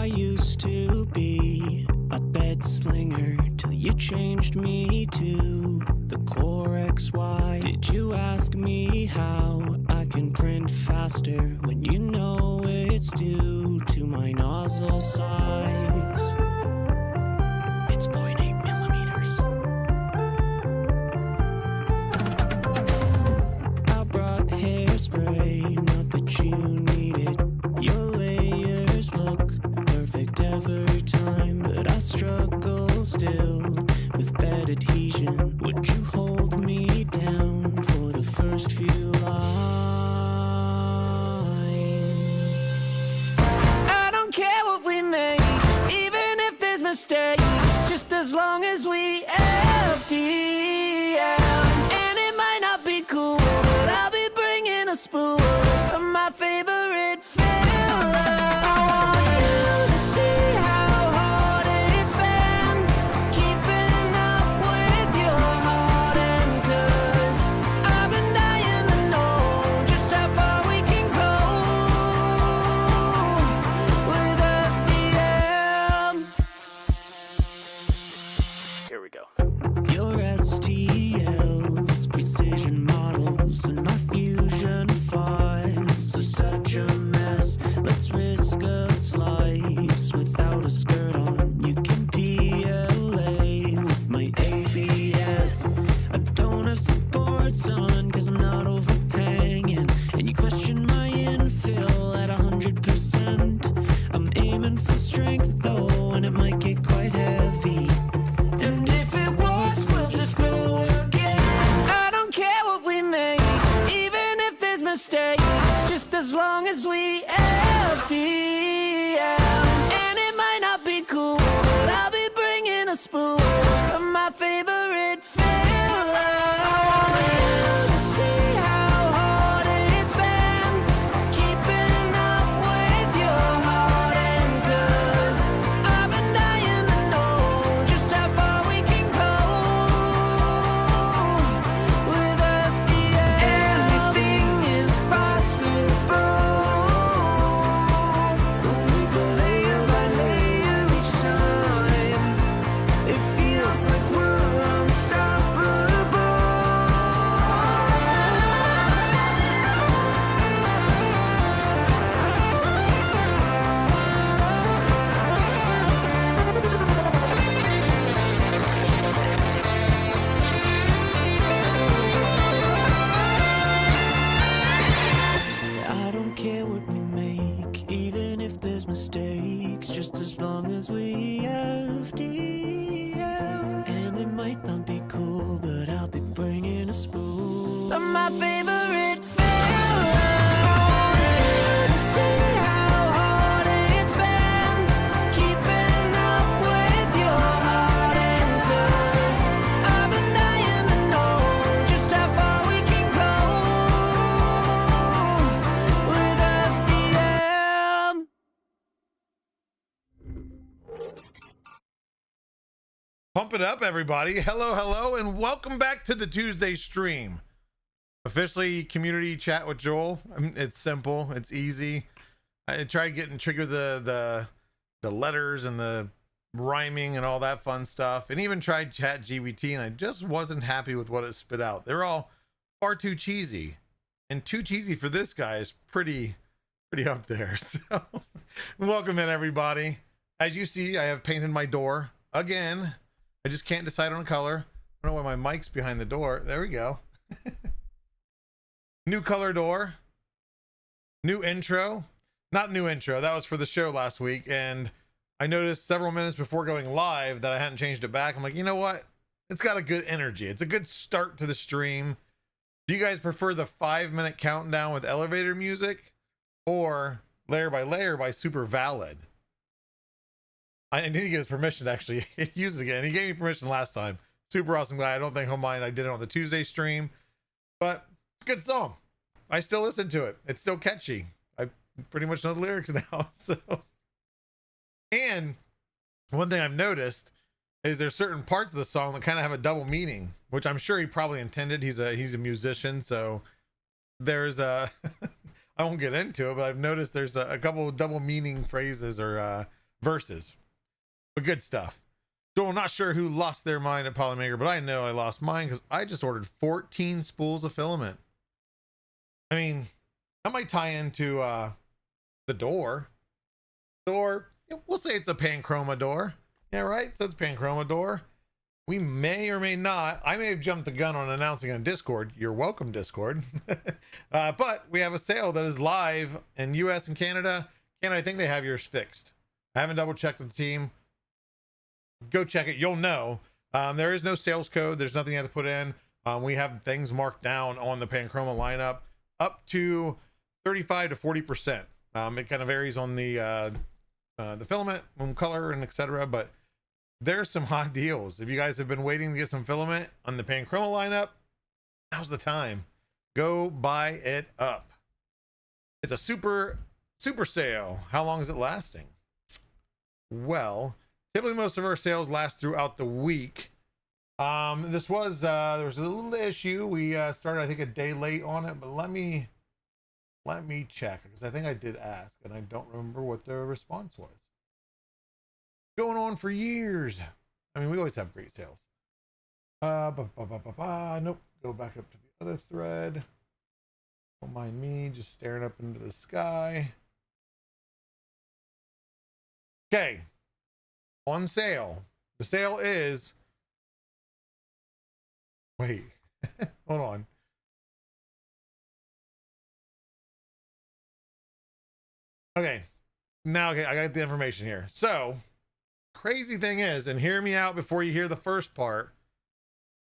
used to be a bed slinger till you changed me to the Core XY. Did you ask me how I can print faster when you know it's due to my nozzle size? It's 0.8 millimeters. I brought hairspray, not that you need it. Your layers look perfect every time, but I struggle still with bed adhesion. Would you hold me down for the first few lines? I don't care what we make, even if there's mistakes, just as long as we FDL. And it might not be cool, but I'll be bringing a spool of my favorite filler. I want you to see how hard it's been keeping up with your heart, and 'cause I've been dying to know just how far we can go with FBM. Here we go. Your STLs, precision models, and my fusion files are such a mess. Let's risk a slice without a skirt on. You can PLA with my ABS. I don't have supports on 'cause I'm not overhanging, and you question my infill at 100%. I'm aiming for strength though, and it might get quite heavy. And if it works, we'll just go again. I don't care what we make, even if there's mistakes, just as long as we FDL. And it might not be cool, but I'll be bringing a spool of my favorite filler. I want you to see how hard it's been keeping up with your heart, and 'cause I've been dying to know just how far we can go with FBM. Anything is possible when we go layer by layer each time. It feels like we're unstoppable. I don't care what we make, even if there's mistakes, just as long as we FDL. And it might not be cool, but I'll be bringing a spool of my favorite filler. To see how hard it's been keeping up with your heart, and 'cause I've been dying to know just how far we can go with FBM. Pump it up, everybody. Hello, and welcome back to the Tuesday stream. Officially community chat with Joel. It's simple, it's easy. I tried getting trigger the letters and the rhyming and all that fun stuff, and even tried chat GBT, and I just wasn't happy with what it spit out. They're all far too cheesy, and too cheesy for this guy is pretty up there. So welcome in, everybody. As you see, I have painted my door again. I just can't decide on color. I don't know why my mic's behind the door. There we go. New color door. New intro. Not new intro. That was for the show last week. And I noticed several minutes before going live that I hadn't changed it back. I'm like, you know what? It's got a good energy. It's a good start to the stream. Do you guys prefer the 5-minute countdown with elevator music or layer by Super Valid? I need to get his permission to actually use it again. He gave me permission last time. Super awesome guy. I don't think he'll mind. I did it on the Tuesday stream, but it's a good song. I still listen to it. It's still catchy. I pretty much know the lyrics now. So, and one thing I've noticed is there's certain parts of the song that kind of have a double meaning, which I'm sure he probably intended. He's a musician, so there's a I won't get into it, but I've noticed there's a couple of double meaning phrases or versus, but good stuff. So I'm not sure who lost their mind at Polymaker, but I know I lost mine because I just ordered 14 spools of filament. I mean, that might tie into the door. We'll say it's a panchroma door. Yeah, right? So it's a panchroma door. We may or may not, I may have jumped the gun on announcing on Discord. You're welcome, Discord. But we have a sale that is live in US and Canada. Canada, I think they have yours fixed. I haven't double checked with the team. Go check it. You'll know. There is no sales code. There's nothing you have to put in. We have things marked down on the panchroma lineup up to 35 to 40%. It kind of varies on the filament, color, and etc. But there's some hot deals. If you guys have been waiting to get some filament on the panchroma lineup, now's the time. Go buy it up. It's a super sale. How long is it lasting? Well, typically most of our sales last throughout the week. This was there was a little issue. We started, I think, a day late on it, but let me check, because I think I did ask and I don't remember what the response was. Going on for years. I mean, we always have great sales. Nope. Go back up to the other thread. Don't mind me just staring up into the sky. Okay. On sale. The sale is, wait, hold on. Okay. Now, okay, I got the information here. So, crazy thing is, and hear me out before you hear the first part,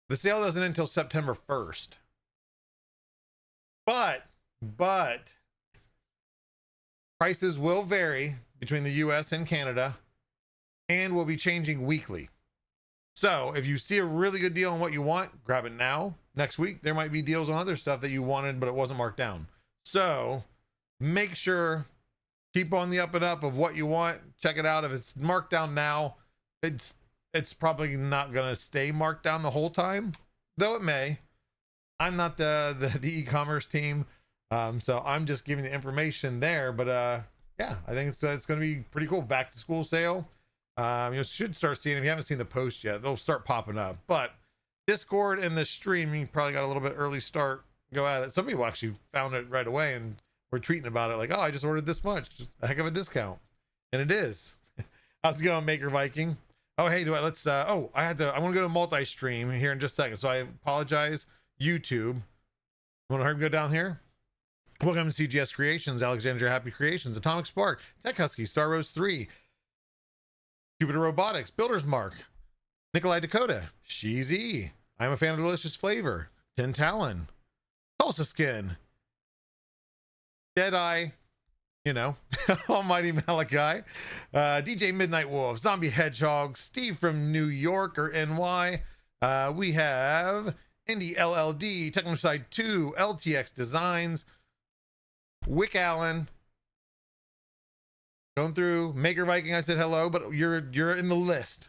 the sale doesn't end until September 1st. But prices will vary between the US and Canada and will be changing weekly. So if you see a really good deal on what you want, grab it now. Next week, there might be deals on other stuff that you wanted, but it wasn't marked down. So make sure, keep on the up and up of what you want. Check it out. If it's marked down now, it's probably not going to stay marked down the whole time, though it may. I'm not the e-commerce team, so I'm just giving the information there. But yeah, I think it's going to be pretty cool. Back to school sale. You should start seeing, if you haven't seen the post yet, they'll start popping up. But Discord and the stream, you probably got a little bit early start. Go at it. Some people actually found it right away and were tweeting about it like, oh, I just ordered this much. Just a heck of a discount. And it is. How's it going, Maker Viking? Oh, hey, I want to go to multi-stream here in just a second. So I apologize, YouTube. Want to hurry and go down here? Welcome to CGS Creations, Alexandria Happy Creations, Atomic Spark, Tech Husky, Star Rose 3, Jupiter Robotics, Builder's Mark, Nikolai Dakota, Sheezy, I'm a fan of delicious flavor, Tin Talon, Tulsa Skin, Deadeye, Almighty Malachi, DJ Midnight Wolf, Zombie Hedgehog, Steve from New York or NY. We have Indie LLD, Technoside 2, LTX Designs, Wick Allen. Going through Maker Viking, I said hello, but you're in the list.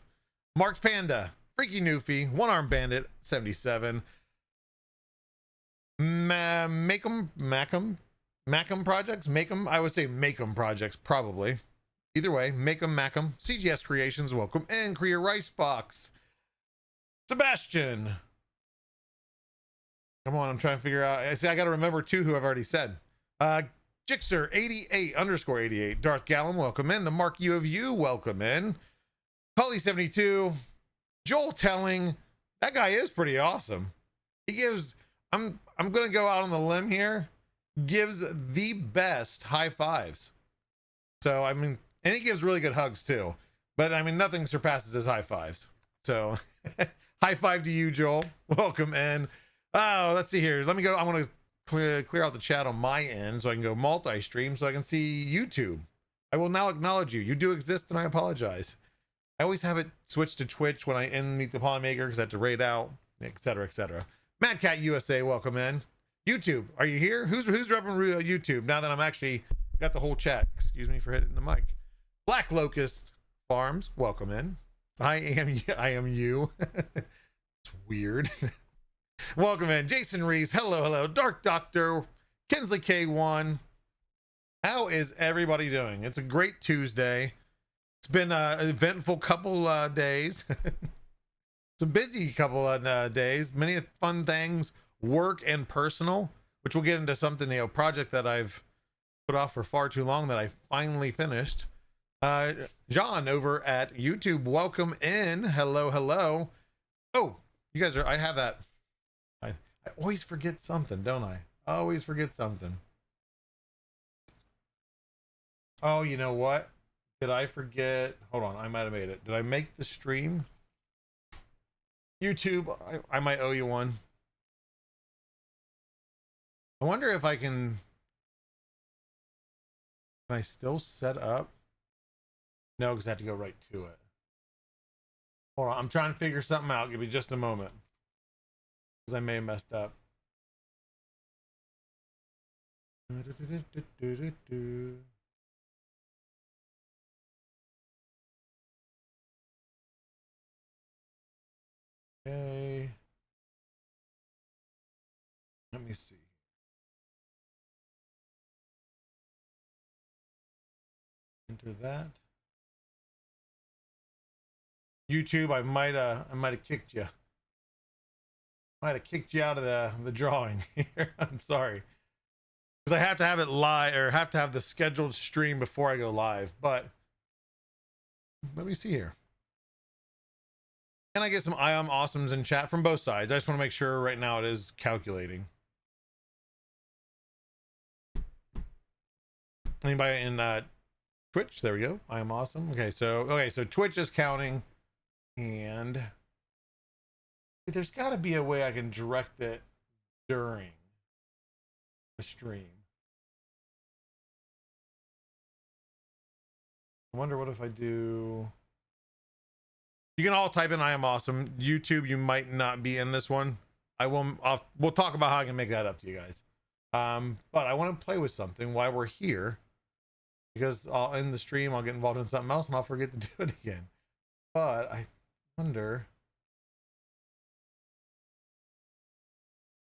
Marked Panda, Freaky Newfie, One Arm Bandit, 77. Macum Projects, I would say Macum Projects, probably. Either way, Macum, CGS Creations, welcome, and Korea Rice Box. Sebastian. Come on, I'm trying to figure out. I got to remember two who I've already said. Jixer 88_88, Darth Gallum, welcome in. The Mark U of You, welcome in. Holly 72, Joel Telling, that guy is pretty awesome. He gives, I'm gonna go out on the limb here, gives the best high fives. So I mean, and he gives really good hugs too. But I mean, nothing surpasses his high fives. So high five to you, Joel. Welcome in. Oh, let's see here. Let me go. I want to clear out the chat on my end so I can go multi-stream so I can see YouTube. I will now acknowledge you. You do exist, and I apologize. I always have it switched to Twitch when I end Meet the Polymaker because I have to raid out, etc., etc. Mad Cat USA, welcome in. YouTube, are you here? Who's repping YouTube now that I'm actually got the whole chat? Excuse me for hitting the mic. Black Locust Farms, welcome in. I am you. It's weird. Welcome in. Jason Reese, hello. Dark Doctor, Kinsley K1. How is everybody doing? It's a great Tuesday. It's been an eventful couple days. Some busy couple of days. Many fun things, work and personal, which we'll get into something, project that I've put off for far too long that I finally finished. John over at YouTube, welcome in. Hello, hello. Oh, you guys are, I have that. I always forget something, don't I? I always forget something. Oh, you know what? Did I forget? Hold on, I might have made it. Did I make the stream? YouTube, I might owe you one. I wonder if I can I still set up? No, because I have to go right to it. Hold on, I'm trying to figure something out. Give me just a moment. Because I may have messed up. Okay. Let me see. Enter that. YouTube, I might have kicked you. Might have kicked you out of the drawing here. I'm sorry. Because I have to have it live, or have to have the scheduled stream before I go live. But let me see here. Can I get some I am awesomes in chat from both sides? I just want to make sure right now it is calculating. Anybody in Twitch? There we go. I am awesome. Okay, so Twitch is counting, and there's got to be a way I can direct it during the stream. I wonder what if I do. You can all type in I am awesome. YouTube, you might not be in this one. We'll talk about how I can make that up to you guys. But I want to play with something while we're here, because I'll end the stream, I'll get involved in something else, and I'll forget to do it again. But I wonder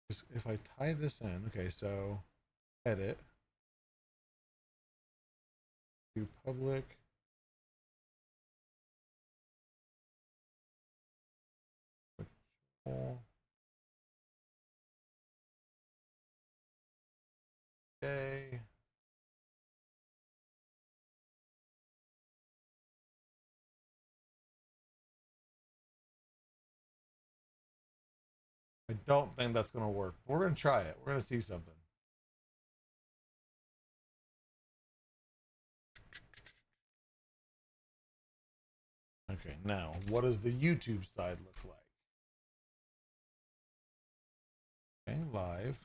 if I tie this in. Okay, so edit, do public. Okay. I don't think that's going to work. We're going to try it. We're going to see something. Okay, now, what does the YouTube side look like? Okay, live.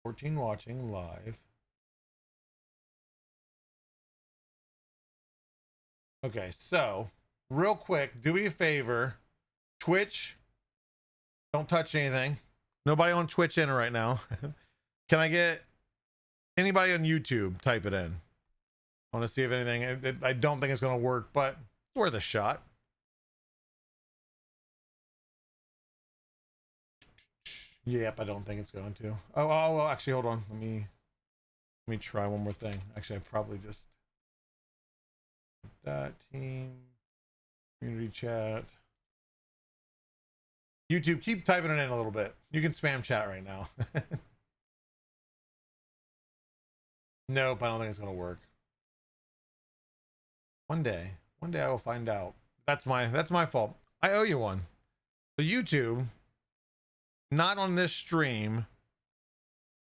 14 watching live. Okay, so real quick, do me a favor. Twitch, don't touch anything. Nobody on Twitch in right now. Can I get anybody on YouTube? Type it in. I want to see if anything. I don't think it's going to work, but it's worth a shot. Yep, I don't think it's going to. Oh, well, actually, hold on. Let me try one more thing. Actually, I probably just that team community chat. YouTube, keep typing it in a little bit. You can spam chat right now. Nope, I don't think it's gonna work. One day I will find out. That's my fault. I owe you one. So YouTube, not on this stream,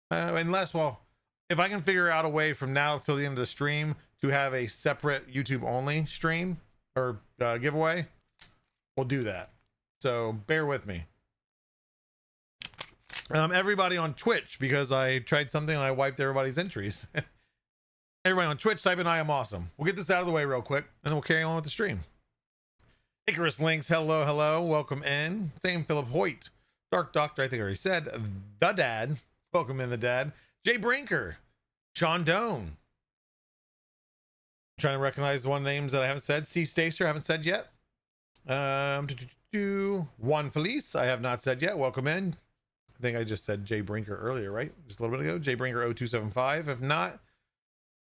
unless, well, if I can figure out a way from now till the end of the stream to have a separate YouTube only stream or giveaway, we'll do that. So bear with me. Everybody on Twitch, because I tried something and I wiped everybody's entries. Everybody on Twitch, type in I am awesome. We'll get this out of the way real quick, and then we'll carry on with the stream. Icarus Links, hello, hello, welcome in. Same Philip Hoyt. Dark Doctor, I think I already said. The Dad, welcome in, the Dad. Jay Brinker, Sean Doan. I'm trying to recognize the one names that I haven't said. C. Stacer, I haven't said yet. Juan Felice, I have not said yet. Welcome in. I think I just said Jay Brinker earlier, right? Just a little bit ago. Jay Brinker 0275. If not,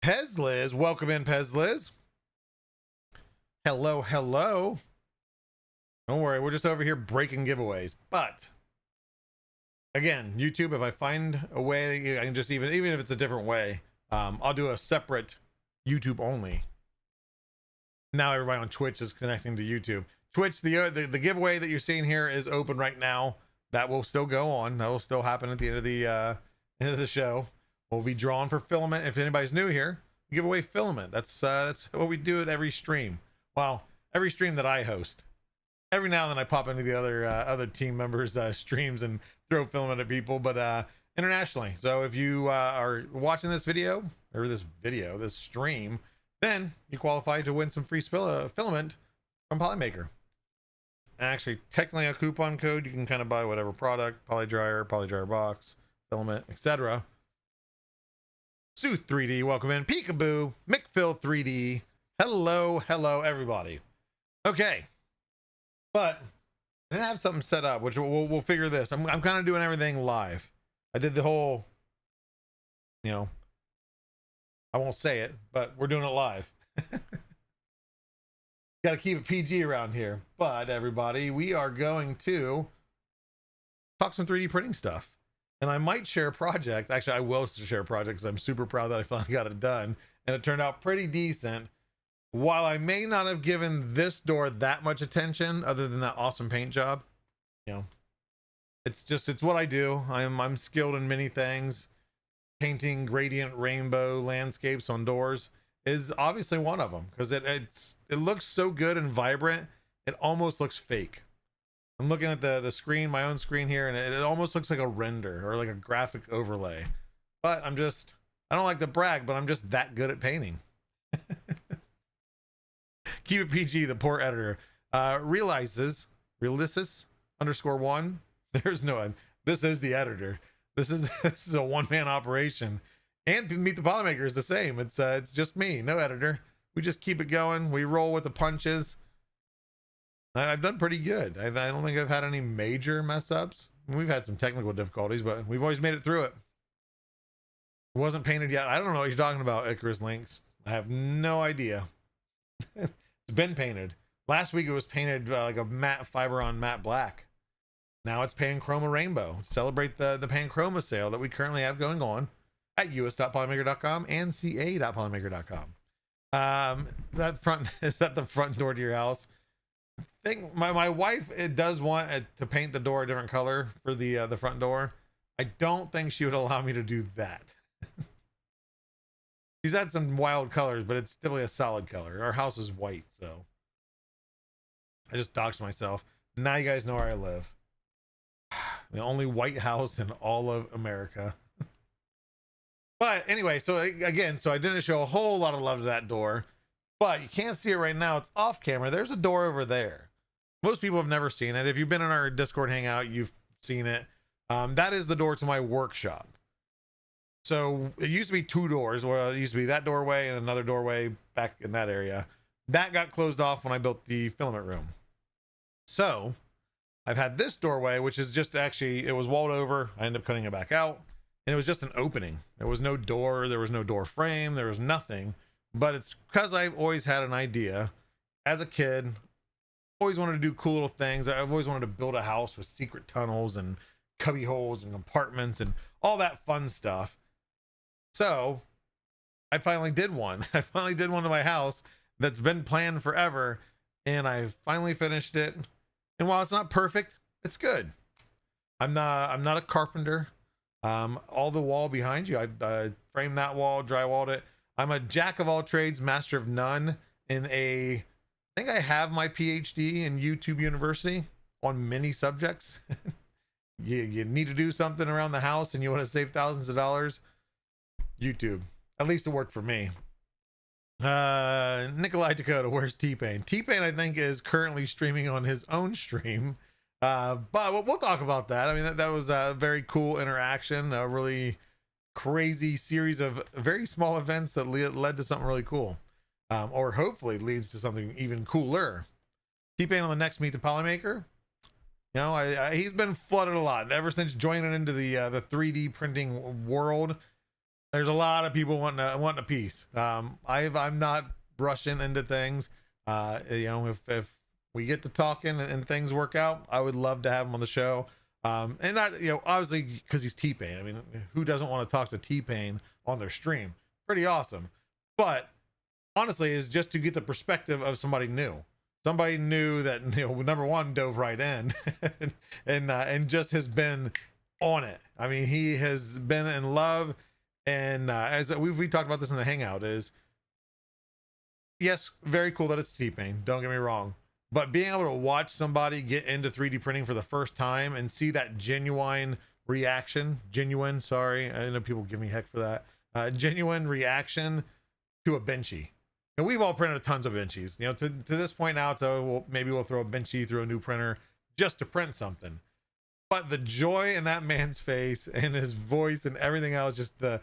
Pez Liz, welcome in, Pez Liz. Hello, hello. Don't worry, we're just over here breaking giveaways. But again, YouTube, if I find a way, I can just even if it's a different way, I'll do a separate YouTube only. Now everybody on Twitch is connecting to YouTube. Twitch, the giveaway that you're seeing here is open right now. That will still go on. That will still happen at the end of the show. We'll be drawn for filament. If anybody's new here, we give away filament. That's what we do at every stream. Well, every stream that I host. Every now and then I pop into the other team members' streams and throw filament at people, but internationally. So if you are watching this video or this stream, then you qualify to win some free filament from Polymaker. Actually, technically a coupon code, you can kind of buy whatever product, polydryer box, filament, etc. Sooth 3D, welcome in. Peekaboo, McPhil 3D. Hello, everybody. Okay, but I didn't have something set up, which we'll figure this. I'm kind of doing everything live. I did the whole, I won't say it, but we're doing it live. Got to keep it PG around here. But everybody, we are going to talk some 3D printing stuff. And I might share a project. Actually, I will share a project because I'm super proud that I finally got it done. And it turned out pretty decent. While I may not have given this door that much attention, other than that awesome paint job, it's what I do. I'm skilled in many things. Painting gradient rainbow landscapes on doors is obviously one of them, because it looks so good and vibrant, it almost looks fake. I'm looking at the screen, my own screen here, and it almost looks like a render or like a graphic overlay. But I don't like to brag, but I'm just that good at painting. Keep it PG, the poor editor. Realizes _1. There's no one. This is the editor. This is a one-man operation. And Meet the Polymaker is the same. It's just me, no editor. We just keep it going. We roll with the punches. I've done pretty good. I don't think I've had any major mess ups. We've had some technical difficulties, but we've always made it through it. It wasn't painted yet. I don't know what you're talking about, Icarus Links. I have no idea. It's been painted. Last week it was painted like a matte fiber on matte black. Now it's Panchroma Rainbow. Celebrate the Panchroma sale that we currently have going on at us.polymaker.com and ca.polymaker.com. Is that the front door to your house? I think my wife does want to paint the door a different color for the front door. I don't think she would allow me to do that. She's had some wild colors, but it's typically a solid color. Our house is white, so I just doxed myself. Now you guys know where I live. The only white house in all of America. But anyway, so I didn't show a whole lot of love to that door, but you can't see it right now. It's off camera. There's a door over there. Most people have never seen it. If you've been in our Discord hangout, you've seen it. That is the door to my workshop. So it used to be two doors. Well, it used to be that doorway and another doorway back in that area. That got closed off when I built the filament room. So I've had this doorway, which is just it was walled over. I ended up cutting it back out. And it was just an opening. There was no door. There was no door frame. There was nothing. But it's because I've always had an idea. As a kid, always wanted to do cool little things. I've always wanted to build a house with secret tunnels and cubby holes and compartments and all that fun stuff. So I finally did one. I finally did one to my house that's been planned forever. And I finally finished it. And while it's not perfect, it's good. I'm not a carpenter. All the wall behind you, I framed that wall, drywalled it. I'm a jack of all trades, master of none. I think I have my PhD in YouTube University on many subjects. you need to do something around the house and you want to save thousands of dollars. YouTube, at least it worked for me. Nikolai Dakota, where's T-Pain? T-Pain, I think, is currently streaming on his own stream. But we'll talk about that. I mean, that was a very cool interaction, a really crazy series of very small events that led to something really cool, or hopefully leads to something even cooler. T-Pain on the next Meet the Polymaker. You know, he's been flooded a lot ever since joining into the 3D printing world. There's a lot of people wanting a piece. I'm not rushing into things. You know, if we get to talking and things work out, I would love to have him on the show. And not, you know, obviously because he's T-Pain. I mean, who doesn't want to talk to T-Pain on their stream? Pretty awesome. But honestly, is just to get the perspective of somebody new. Somebody new that, you know, number one, dove right in and just has been on it. I mean, he has been in love. And as we talked about this in the hangout, is yes, very cool that it's T-Pain, don't get me wrong, but being able to watch somebody get into 3D printing for the first time and see that genuine sorry, I know people give me heck for that, genuine reaction to a benchy. And we've all printed tons of benchies, you know, to this point now. So maybe we'll throw a benchy through a new printer just to print something. But the joy in that man's face and his voice and everything else, just the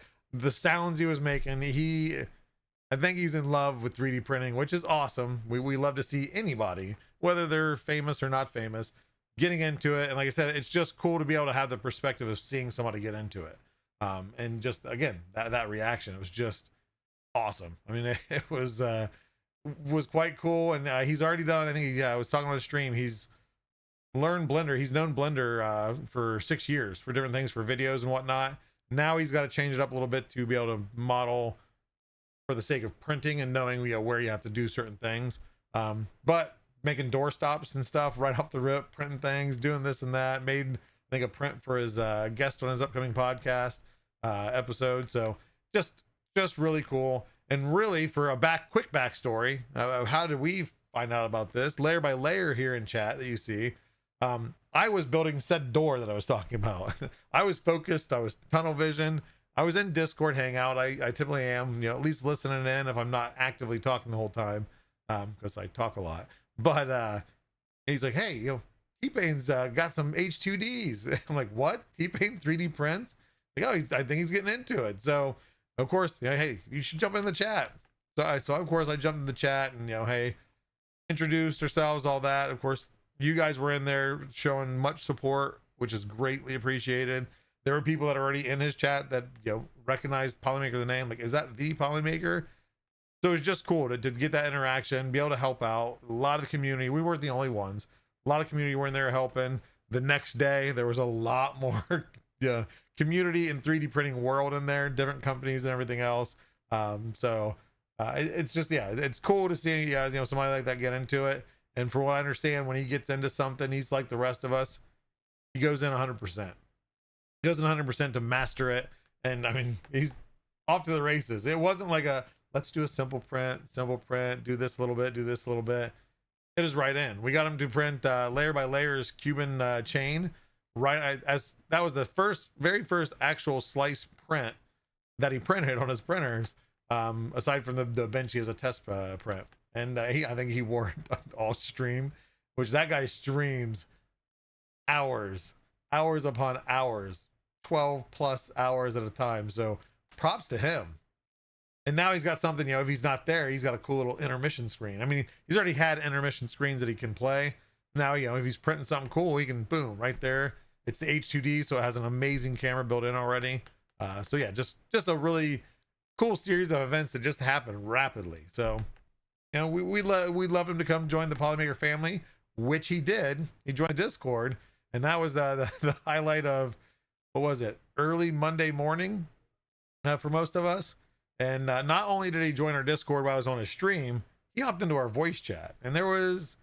sounds he was making, I think he's in love with 3D printing, which is awesome. We love to see anybody, whether they're famous or not famous, getting into it. And like I said, it's just cool to be able to have the perspective of seeing somebody get into it. And just, again, that reaction, it was just awesome. I mean, it was quite cool. And he's already done, I think I was talking on the stream, he's learned Blender. He's known Blender for 6 years for different things, for videos and whatnot. Now he's got to change it up a little bit to be able to model for the sake of printing and knowing, you know, where you have to do certain things. But making door stops and stuff right off the rip, printing things, doing this and that. Made, I think, a print for his guest on his upcoming podcast episode. So just really cool. And really, for a quick backstory of how did we find out about this, layer by layer here in chat that you see, I was building said door that I was talking about. I was focused, I was tunnel vision, I was in Discord hangout. I typically am, you know, at least listening in if I'm not actively talking the whole time, because I talk a lot. But he's like, hey, you know, T-Pain's got some H2Ds. I'm like, what? T-Pain 3D prints? Like, oh, I think he's getting into it. So of course, you know, hey, you should jump in the chat. So of course I jumped in the chat and, you know, hey, introduced ourselves, all that. Of course, you guys were in there showing much support, which is greatly appreciated. There were people that are already in his chat that, you know, recognized Polymaker, the name, like, is that the Polymaker? So it's just cool to get that interaction, be able to help out a lot of the community. We weren't the only ones. A lot of community were in there helping. The next day there was a lot more community and 3D printing world in there, different companies and everything else. It's just, yeah, it's cool to see, you know, somebody like that get into it. And for what I understand, when he gets into something, he's like the rest of us. He goes in 100%. He goes in 100% to master it. And I mean, he's off to the races. It wasn't like let's do a simple print, do this a little bit, do this a little bit. It is right in. We got him to print layer by layers Cuban chain. Right, as that was the very first actual slice print that he printed on his printers, aside from the Benchy as a test print. And I think he wore it all stream, which that guy streams hours upon hours, 12 plus hours at a time. So props to him. And now he's got something, you know, if he's not there, he's got a cool little intermission screen. I mean, he's already had intermission screens that he can play. Now, you know, if he's printing something cool, he can, boom, right there. It's the H2D, so it has an amazing camera built in already. So yeah, just a really cool series of events that just happen rapidly. So, you know, we'd love him to come join the Polymaker family, which he did. He joined Discord, and that was the highlight of, what was it, early Monday morning for most of us. And not only did he join our Discord while I was on his stream, he hopped into our voice chat, and there was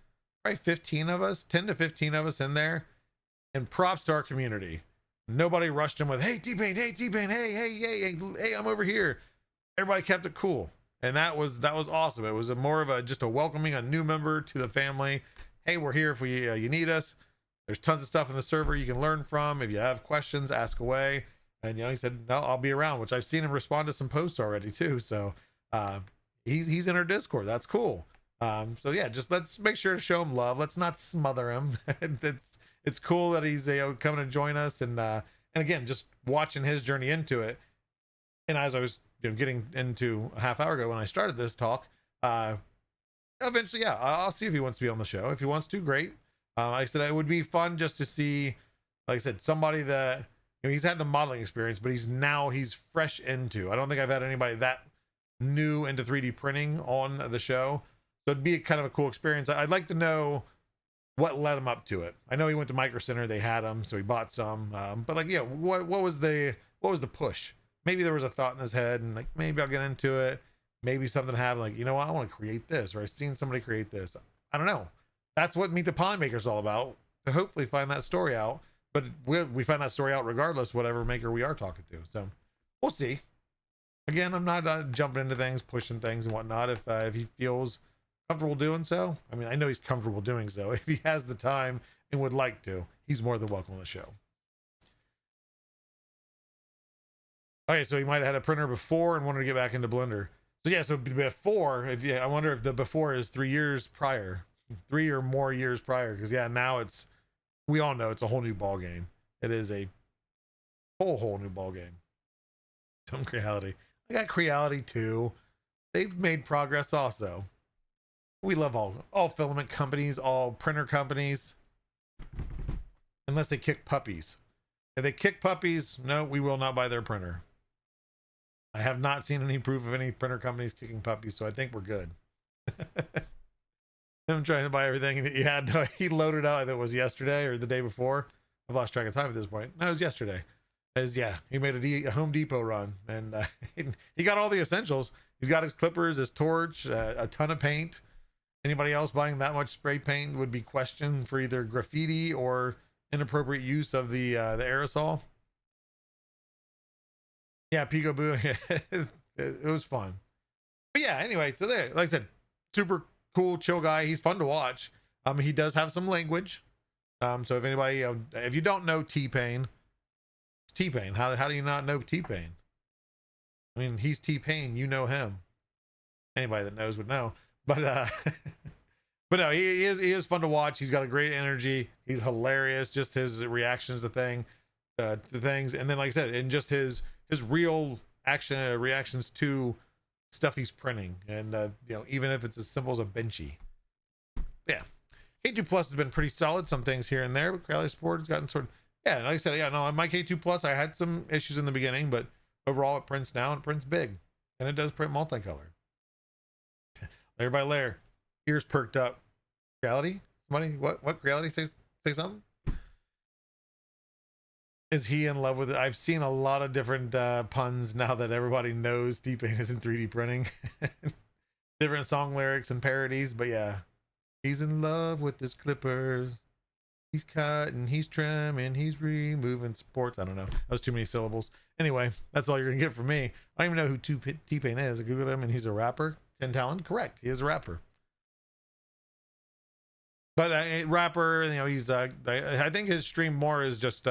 probably 15 of us, 10 to 15 of us in there. And props to our community. Nobody rushed him with, hey T-Pain, hey, I'm over here. Everybody kept it cool. And that was awesome. It was more of just a welcoming a new member to the family. Hey, we're here if you need us. There's tons of stuff in the server you can learn from. If you have questions, ask away. And, you know, he said, no, I'll be around, which I've seen him respond to some posts already too. So he's in our Discord. That's cool. So yeah, just let's make sure to show him love. Let's not smother him. It's cool that he's coming to join us, and again, just watching his journey into it. And as I was getting into a half hour ago when I started this talk, eventually, yeah, I'll see if he wants to be on the show. If he wants to, great. Like I said, it would be fun just to see, like I said, somebody that, you know, he's had the modeling experience, but he's fresh into. I don't think I've had anybody that new into 3D printing on the show. So it'd be a kind of a cool experience. I'd like to know what led him up to it. I know he went to Micro Center, they had them, so he bought some. But like, yeah, what was the push? Maybe there was a thought in his head, and like, maybe I'll get into it. Maybe something happened, like, you know what, I want to create this, or I've seen somebody create this. I don't know. That's what Meet the Polymaker is all about, to hopefully find that story out. But we find that story out regardless, whatever maker we are talking to. So we'll see. Again, I'm not jumping into things, pushing things and whatnot. If he feels comfortable doing so, I mean, I know he's comfortable doing so. If he has the time and would like to, he's more than welcome on the show. Okay, so he might have had a printer before and wanted to get back into Blender. So yeah, so before, I wonder if the before is 3 years prior, 3 or more years prior, because yeah, now we all know it's a whole new ball game. It is a whole new ball game. Some Creality. I got Creality too. They've made progress also. We love all filament companies, all printer companies, unless they kick puppies. If they kick puppies, no, we will not buy their printer. I have not seen any proof of any printer companies kicking puppies, so I think we're good. I'm trying to buy everything that he had. He loaded out, I think it was yesterday or the day before. I've lost track of time at this point. No, it was yesterday. He made a Home Depot run, and he got all the essentials. He's got his clippers, his torch, a ton of paint. Anybody else buying that much spray paint would be questioned for either graffiti or inappropriate use of the aerosol. Yeah, peekaboo. It was fun. But yeah, anyway, so there, like I said, super cool, chill guy. He's fun to watch. He does have some language. So if anybody, if you don't know T-Pain, it's T-Pain. How do you not know T-Pain? I mean, he's T-Pain. You know him. Anybody that knows would know. But but no, he is fun to watch. He's got a great energy. He's hilarious. Just his reactions to things, and then like I said, and just his real reactions to stuff he's printing, and even if it's as simple as a benchy. Yeah, K2 Plus has been pretty solid. Some things here and there, but Creality Support has gotten sort of, yeah, like I said, yeah, no, on my K2 Plus I had some issues in the beginning, but overall it prints now and it prints big, and it does print multicolor. Layer by layer, ears perked up. Creality? Somebody? What Creality say something? Is he in love with it? I've seen a lot of different puns now that everybody knows T-Pain is in 3D printing. Different song lyrics and parodies, but yeah. He's in love with his clippers. He's cutting, he's trimming, he's removing supports. I don't know. That was too many syllables. Anyway, that's all you're going to get from me. I don't even know who T-Pain is. I googled him and he's a rapper. 10 Talon? Correct. He is a rapper. But a rapper, he's I think his stream more is just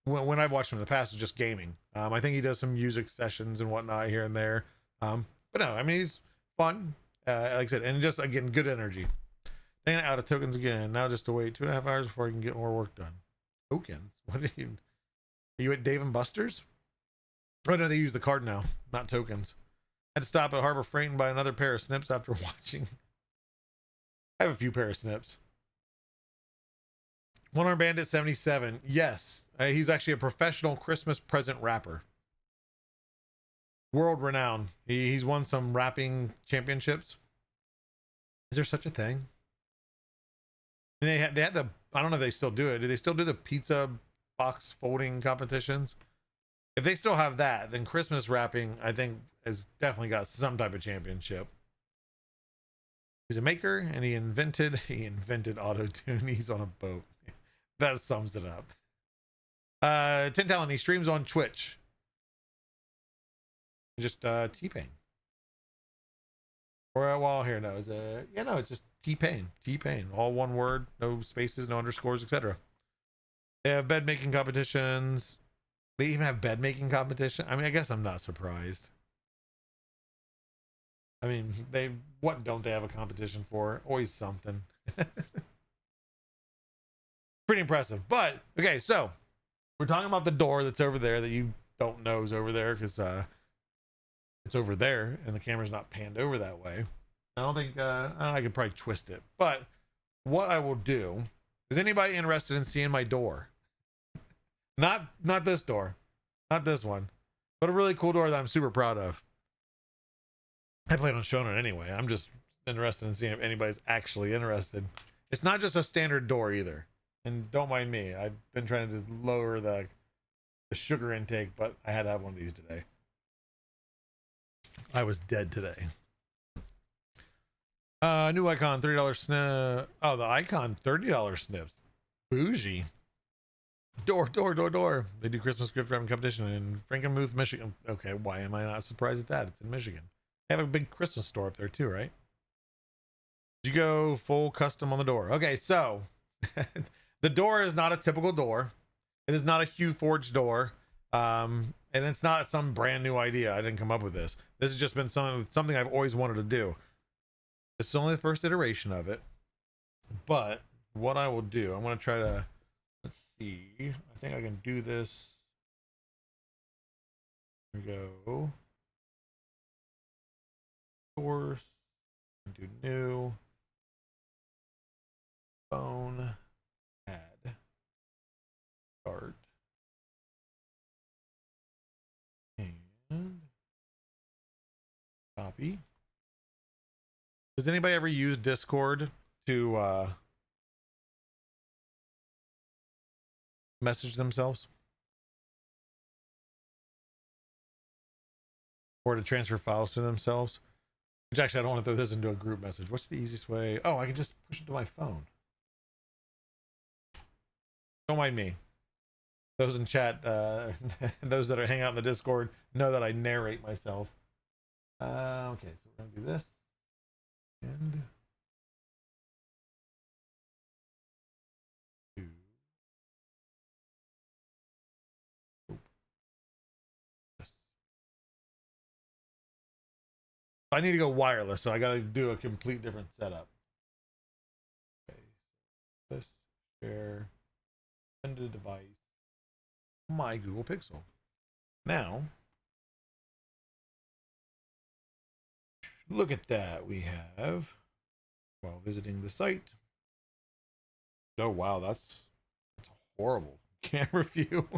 when I've watched him in the past is just gaming. I think he does some music sessions and whatnot here and there. But no, I mean, he's fun. Like I said, and just again, good energy. Dang, out of tokens again. Now just to wait 2.5 hours before I can get more work done. Tokens? What are you at Dave and Buster's? Oh no, they use the card now, not tokens. Had to stop at Harbor Freight and buy another pair of snips after watching. I have a few pair of snips. One Arm Bandit 77. Yes, he's actually a professional Christmas present rapper. World renowned. He's won some rapping championships. Is there such a thing? And they had the, I don't know if they still do it. Do they still do the pizza box folding competitions? If they still have that, then Christmas rapping, I think, has definitely got some type of championship. He's a maker, and he invented auto-tune. He's on a boat. That sums it up. 10 Talon, he streams on Twitch. Just T-Pain. Or, well, here, no, it's just T-Pain. T-Pain. All one word, no spaces, no underscores, etc. They have bed making competitions. They even have bed making competition. I mean, I guess I'm not surprised. I mean, what don't they have a competition for? Always something. Pretty impressive. But okay, so we're talking about the door that's over there that you don't know is over there because it's over there and the camera's not panned over that way. I don't think I could probably twist it. But what I will do is, anybody interested in seeing my door? Not this door, not this one, but a really cool door that I'm super proud of. I plan on showing it anyway. interested in seeing if anybody's actually interested. It's not just a standard door either. And don't mind me. I've been trying to lower the sugar intake, but I had to have one of these today. I was dead today. New icon, $30 snip. Oh, the icon, $30 snips. Bougie. Door. They do Christmas gift wrapping competition in Frankenmuth, Michigan. Okay, why am I not surprised at that? It's in Michigan. They have a big Christmas store up there too, right? Did you go full custom on the door? Okay, so the door is not a typical door. It is not a Hue Forge door. And it's not some brand new idea. I didn't come up with this. This has just been something I've always wanted to do. It's only the first iteration of it. But what I will do, I'm going to try to, let's see. I think I can do this. Here we go. Source. Do new. Phone. Add. Start. And copy. Does anybody ever use Discord to message themselves? Or to transfer files to themselves? Which actually, I don't want to throw this into a group message. What's the easiest way? Oh, I can just push it to my phone. Don't mind me. Those in chat, those that are hanging out in the Discord know that I narrate myself. Okay, so we're going to do this. And I need to go wireless, so I got to do a complete different setup. Okay, this share, send a device, my Google Pixel. Now, look at that. We have, while visiting the site. Oh wow, that's a horrible camera view.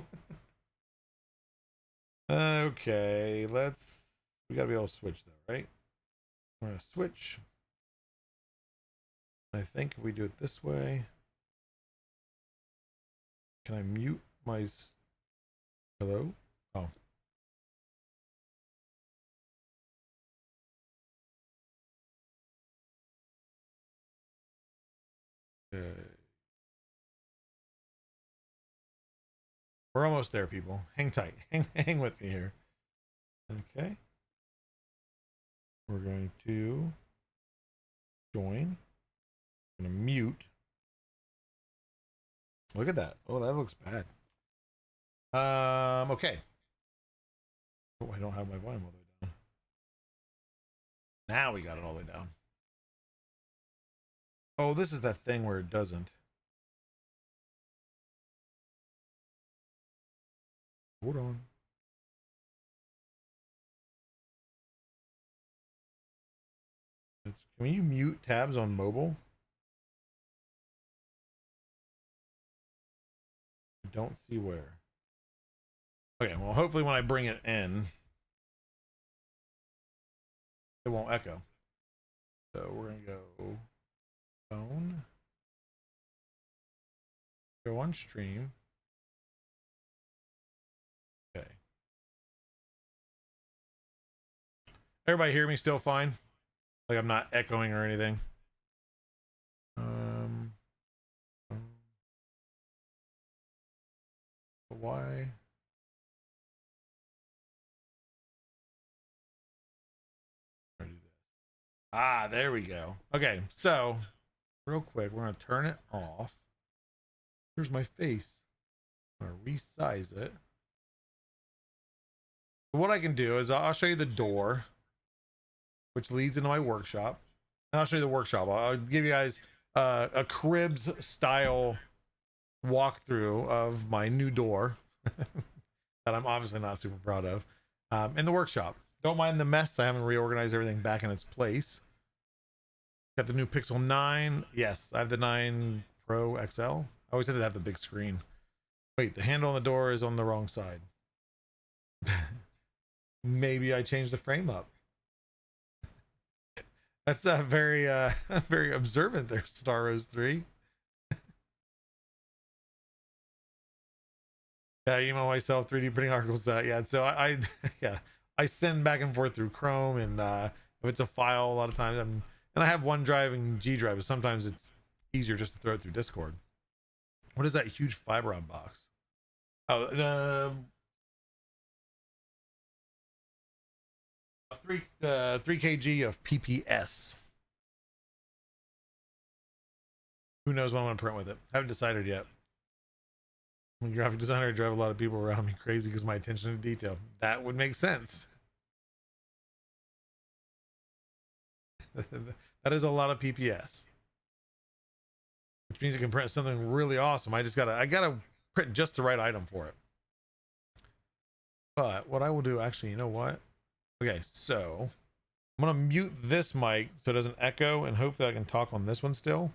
Okay, we gotta be able to switch though, right? I'm gonna switch. I think if we do it this way, can I mute my hello? Oh. Okay. We're almost there, people. Hang tight. Hang with me here. Okay. We're going to join. I'm going to mute. Look at that. Oh, that looks bad. Okay. Oh, I don't have my volume all the way down. Now we got it all the way down. Oh, this is that thing where it doesn't. Hold on. Can you mute tabs on mobile? I don't see where. Okay, well, hopefully when I bring it in, it won't echo. So we're going to go phone, go on stream. Okay. Everybody hear me still fine? Like I'm not echoing or anything. Why? Ah, there we go. Okay, so real quick, we're gonna turn it off. Here's my face. I'm gonna resize it. What I can do is I'll show you the door, which leads into my workshop. And I'll show you the workshop. I'll give you guys a cribs style walkthrough of my new door that I'm obviously not super proud of in the workshop. Don't mind the mess. I haven't reorganized everything back in its place. Got the new Pixel 9. Yes, I have the 9 Pro XL. I always had to have the big screen. Wait, the handle on the door is on the wrong side. Maybe I changed the frame up. That's a very very observant there, Star Rose 3. Yeah, email myself 3D printing articles. Yeah, so I yeah, I send back and forth through Chrome, and if it's a file, a lot of times and I have OneDrive and G Drive, but sometimes it's easier just to throw it through Discord. What is that huge Fiberon box? Oh, 3 kg of PPS. Who knows what I'm gonna print with it? Haven't decided yet. I'm a graphic designer. I drive a lot of people around me crazy because my attention to detail. That would make sense. That is a lot of PPS, which means you can print something really awesome. I gotta print just the right item for it. But what I will do, actually, you know what? Okay, so I'm gonna mute this mic so it doesn't echo, and hopefully I can talk on this one still.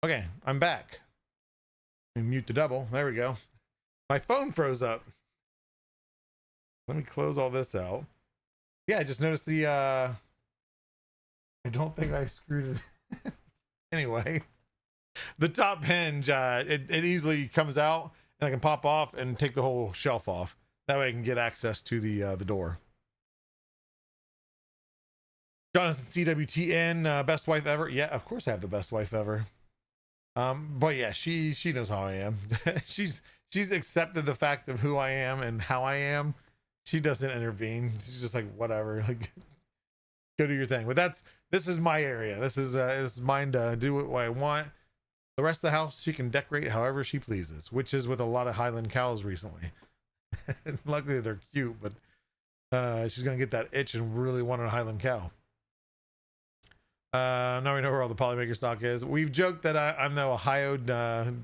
Okay, I'm back. Mute the double. There we go. My phone froze up. Let me close all this out. Yeah, I just noticed the I don't think I screwed it. Anyway, the top hinge, it easily comes out and I can pop off and take the whole shelf off. That way I can get access to the door. Jonathan CWTN, best wife ever. Yeah, of course I have the best wife ever. But yeah, she knows how I am. she's accepted the fact of who I am and how I am. She doesn't intervene. She's just like, whatever, like, go do your thing. But this is my area. This is mine to do what I want. The rest of the house she can decorate however she pleases, which is with a lot of Highland cows recently. Luckily they're cute, but she's gonna get that itch and really want a Highland cow. Now we know where all the Polymaker stock is. We've joked that I'm the Ohio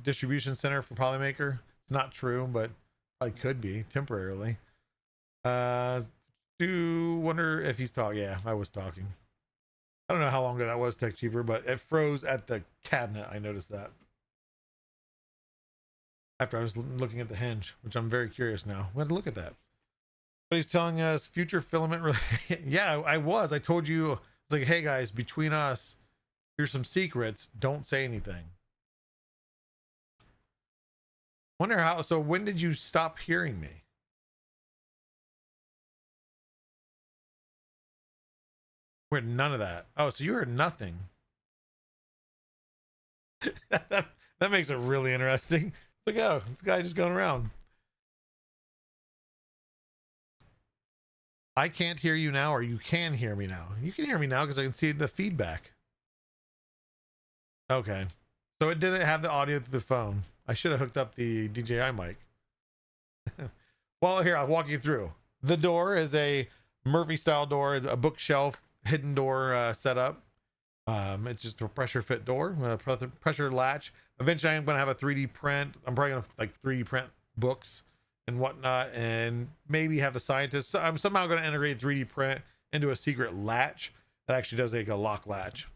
distribution center for Polymaker. It's not true, but I could be temporarily. Do wonder if he's talking. Yeah, I was talking. I don't know how long ago that was, Tech Cheaper, but it froze at the cabinet. I noticed that after I was looking at the hinge, which I'm very curious now. We had to look at that. But he's telling us future filament. Yeah, I was. I told you. It's like, hey guys, between us, here's some secrets. Don't say anything. Wonder how. So when did you stop hearing me? We heard none of that. Oh, so you heard nothing. that makes it really interesting. It's like, oh, this guy just going around. I can't hear you now, or you can hear me now. You can hear me now because I can see the feedback. Okay. So it didn't have the audio through the phone. I should have hooked up the DJI mic. Well, here, I'll walk you through. The door is a Murphy style door, a bookshelf, hidden door setup. It's just a pressure fit door, pressure latch. Eventually I'm going to have a 3D print. I'm probably going to like 3D print books and whatnot, and maybe have a scientist. I'm somehow going to integrate 3D print into a secret latch that actually does like a lock latch.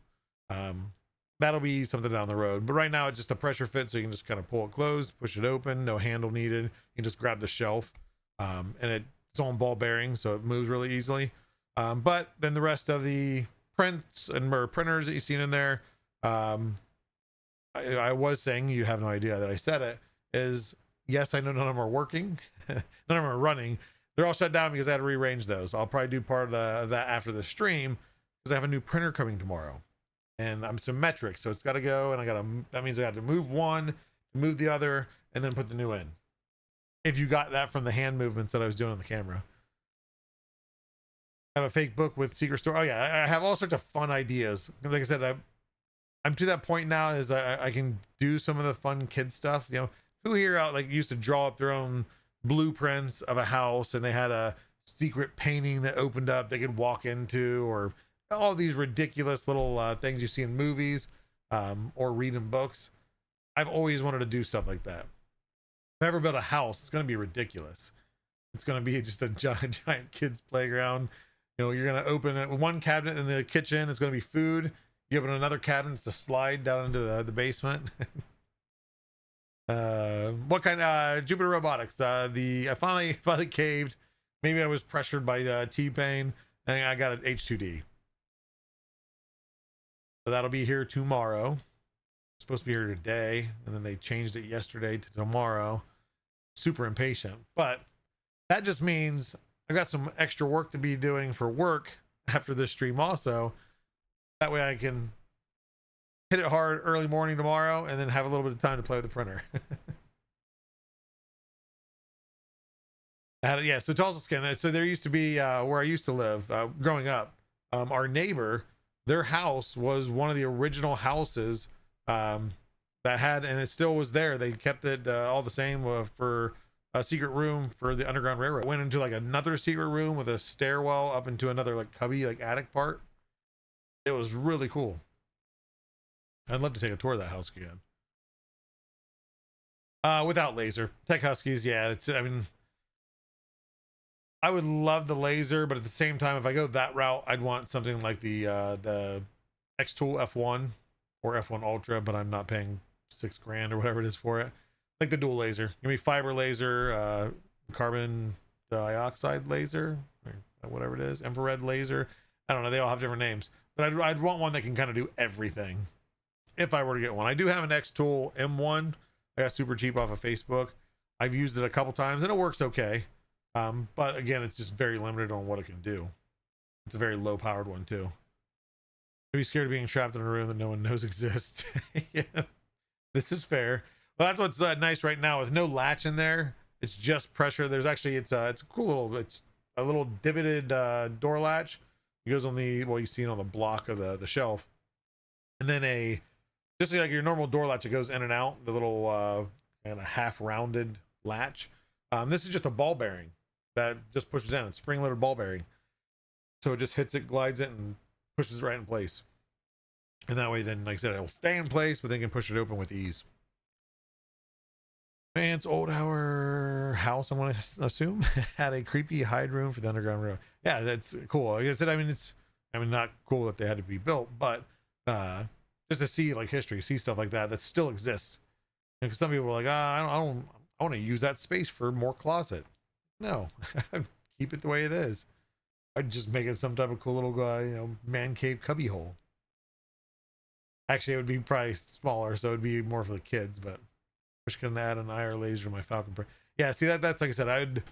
That'll be something down the road, but right now it's just a pressure fit, so you can just kind of pull it closed, push it open, no handle needed. You can just grab the shelf, and it's on ball bearings, so it moves really easily. But then the rest of the prints and printers that you've seen in there, I was saying, you have no idea that I said it, is yes, I know none of them are working. None of them are running. They're all shut down because I had to rearrange those. I'll probably do part of that after the stream because I have a new printer coming tomorrow and I'm symmetric. So it's got to go, and that means I got to move one, move the other, and then put the new in. If you got that from the hand movements that I was doing on the camera. I have a fake book with secret story. Oh yeah, I have all sorts of fun ideas. Like I said, I'm to that point now is I can do some of the fun kid stuff. You know, who here out like used to draw up their own blueprints of a house, and they had a secret painting that opened up they could walk into, or all these ridiculous little things you see in movies or read in books. I've always wanted to do stuff like that. If I ever build a house, it's going to be ridiculous. It's going to be just a giant kids playground. You know, you're going to open one cabinet in the kitchen. It's going to be food. You open another cabinet. It's a slide down into the basement. What kind? Jupiter Robotics. I finally caved. Maybe I was pressured by T-Pain, and I got an H2D. So that'll be here tomorrow. It's supposed to be here today, and then they changed it yesterday to tomorrow. Super impatient, but that just means I've got some extra work to be doing for work after this stream also. That way I can hit it hard early morning tomorrow and then have a little bit of time to play with the printer. Yeah, so Tulsa Skin. So there used to be where I used to live growing up. Our neighbor, their house was one of the original houses that had, and it still was there. They kept it all the same for a secret room for the Underground Railroad. Went into like another secret room with a stairwell up into another like cubby, like attic part. It was really cool. I'd love to take a tour of that house again. Without laser. Tech Huskies, yeah. I mean, I would love the laser, but at the same time, if I go that route, I'd want something like the X-Tool F1. or F1 Ultra, but I'm not paying $6,000 or whatever it is for it. Like the dual laser, give me fiber laser, carbon dioxide laser, or whatever it is, infrared laser. I don't know, they all have different names, but I'd want one that can kind of do everything if I were to get one. I do have an X-Tool M1. I got super cheap off of Facebook. I've used it a couple times and it works okay. But again, it's just very limited on what it can do. It's a very low powered one too. Maybe scared of being trapped in a room that no one knows exists. Yeah, this is fair. Well, that's what's nice right now with no latch in there. It's just pressure. There's actually, it's a cool little, it's a little divoted door latch. It goes on the, well, you see it on the block of the shelf. And then just like your normal door latch, it goes in and out, the little kind of half rounded latch. This is just a ball bearing that just pushes in. It's spring loaded ball bearing. So it just hits it, glides it, and pushes it right in place. And that way, then, like I said, it'll stay in place, but they can push it open with ease. Man's old house, I want to assume, had a creepy hide room for the underground room. Yeah, that's cool. Like I said, I mean, not cool that they had to be built, but just to see like history, see stuff like that still exists. Because some people are like, I want to use that space for more closet. No, keep it the way it is. I'd just make it some type of cool little man cave cubby hole. Actually, it would be probably smaller, so it'd be more for the kids, but wish I could add an IR laser to my Falcon Pro. Yeah, see that's like I said,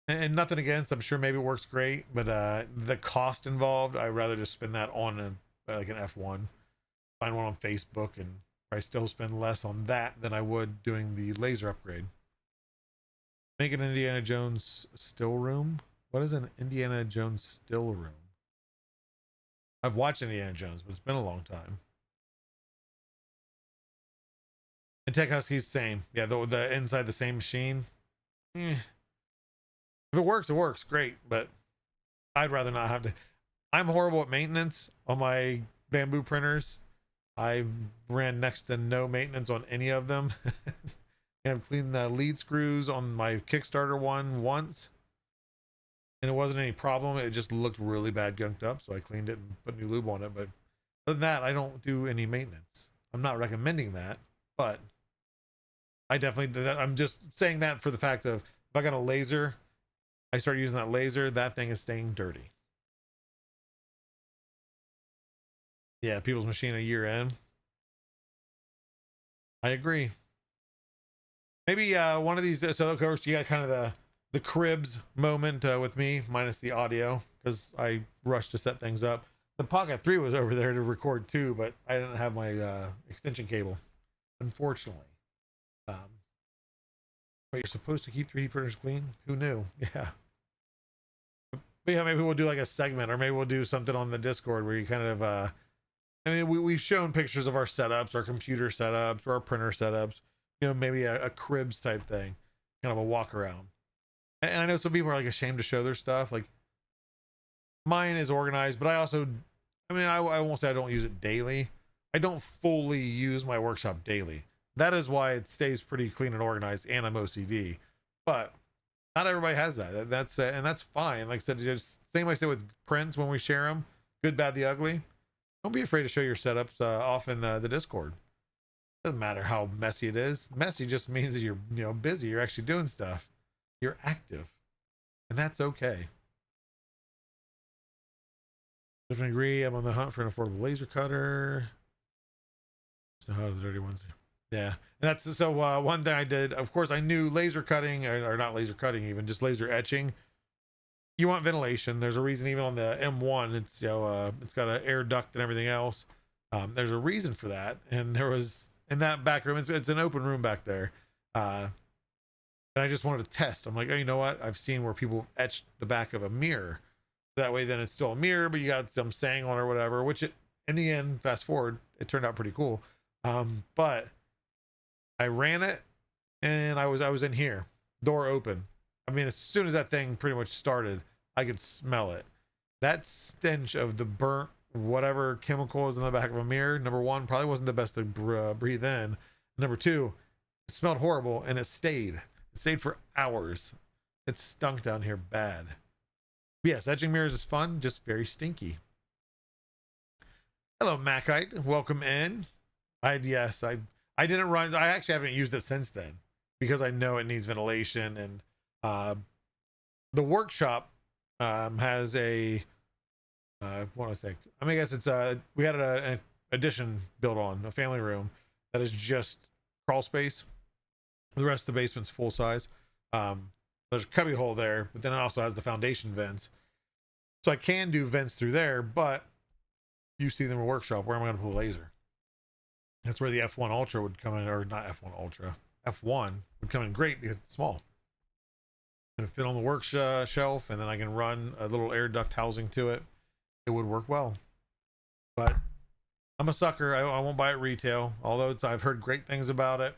and nothing against, I'm sure maybe it works great, but the cost involved, I'd rather just spend that on like an F1. Find one on Facebook and I still spend less on that than I would doing the laser upgrade. Make an Indiana Jones still room. What is an Indiana Jones still room? I've watched Indiana Jones, but it's been a long time. And Tech Husky's same. Yeah, the inside the same machine. If it works, it works. Great, but I'd rather not have to. I'm horrible at maintenance on my bamboo printers. I ran next to no maintenance on any of them. I've cleaned the lead screws on my Kickstarter one once, and it wasn't any problem. It just looked really bad gunked up, so I cleaned it and put new lube on it. But other than that, I don't do any maintenance. I'm not recommending that, but I definitely do that. I'm just saying that for the fact of if I got a laser, I start using that laser, that thing is staying dirty. Yeah, people's machine a year in. I agree. Maybe one of these. So of course you got kind of the cribs moment with me, minus the audio, because I rushed to set things up. The Pocket 3 was over there to record too, but I didn't have my extension cable, unfortunately. But you're supposed to keep 3D printers clean? Who knew? Yeah. But yeah, maybe we'll do like a segment, or maybe we'll do something on the Discord where you kind of I mean, we've shown pictures of our setups, our computer setups, or our printer setups, maybe a cribs type thing, kind of a walk around. And I know some people are like ashamed to show their stuff. Like mine is organized, but I won't say I don't use it daily. I don't fully use my workshop daily. That is why it stays pretty clean and organized, and I'm OCD. But not everybody has that. And that's fine. Like I said, just same like I said with prints when we share them, good, bad, the ugly. Don't be afraid to show your setups off in the Discord. Doesn't matter how messy it is. Messy just means that you're busy. You're actually doing stuff. You're active, and that's okay. Definitely agree. I'm on the hunt for an affordable laser cutter. So how are the dirty ones? Yeah, and that's so one thing I did. Of course, I knew laser cutting, or not laser cutting, even just laser etching. You want ventilation. There's a reason even on the M1, it's it's got an air duct and everything else. There's a reason for that. And there was in that back room, it's an open room back there. And I just wanted to test. I'm like, oh, you know what? I've seen where people etched the back of a mirror. That way, then it's still a mirror, but you got some saying on or whatever. Which in the end, fast forward, it turned out pretty cool. But I ran it, and I was in here, door open. I mean, as soon as that thing pretty much started, I could smell it. That stench of the burnt whatever chemical is in the back of a mirror, number one, probably wasn't the best to breathe in. Number two, it smelled horrible, and it stayed. It stayed for hours. It stunk down here bad. But yes, etching mirrors is fun, just very stinky. Hello, Macite. Welcome in. Yes, I didn't run. I actually haven't used it since then because I know it needs ventilation. And the workshop has a what do I say? I mean, I guess it's we had an addition built on a family room that is just crawl space. The rest of the basement's full size. There's a cubby hole there, but then it also has the foundation vents. So I can do vents through there, but you see them in a workshop. Where am I going to put a laser? That's where the F1 Ultra would come in, or not F1 Ultra. F1 would come in great because it's small. And fit on the work shelf, and then I can run a little air duct housing to it. It would work well. But I'm a sucker. I won't buy it retail, although I've heard great things about it.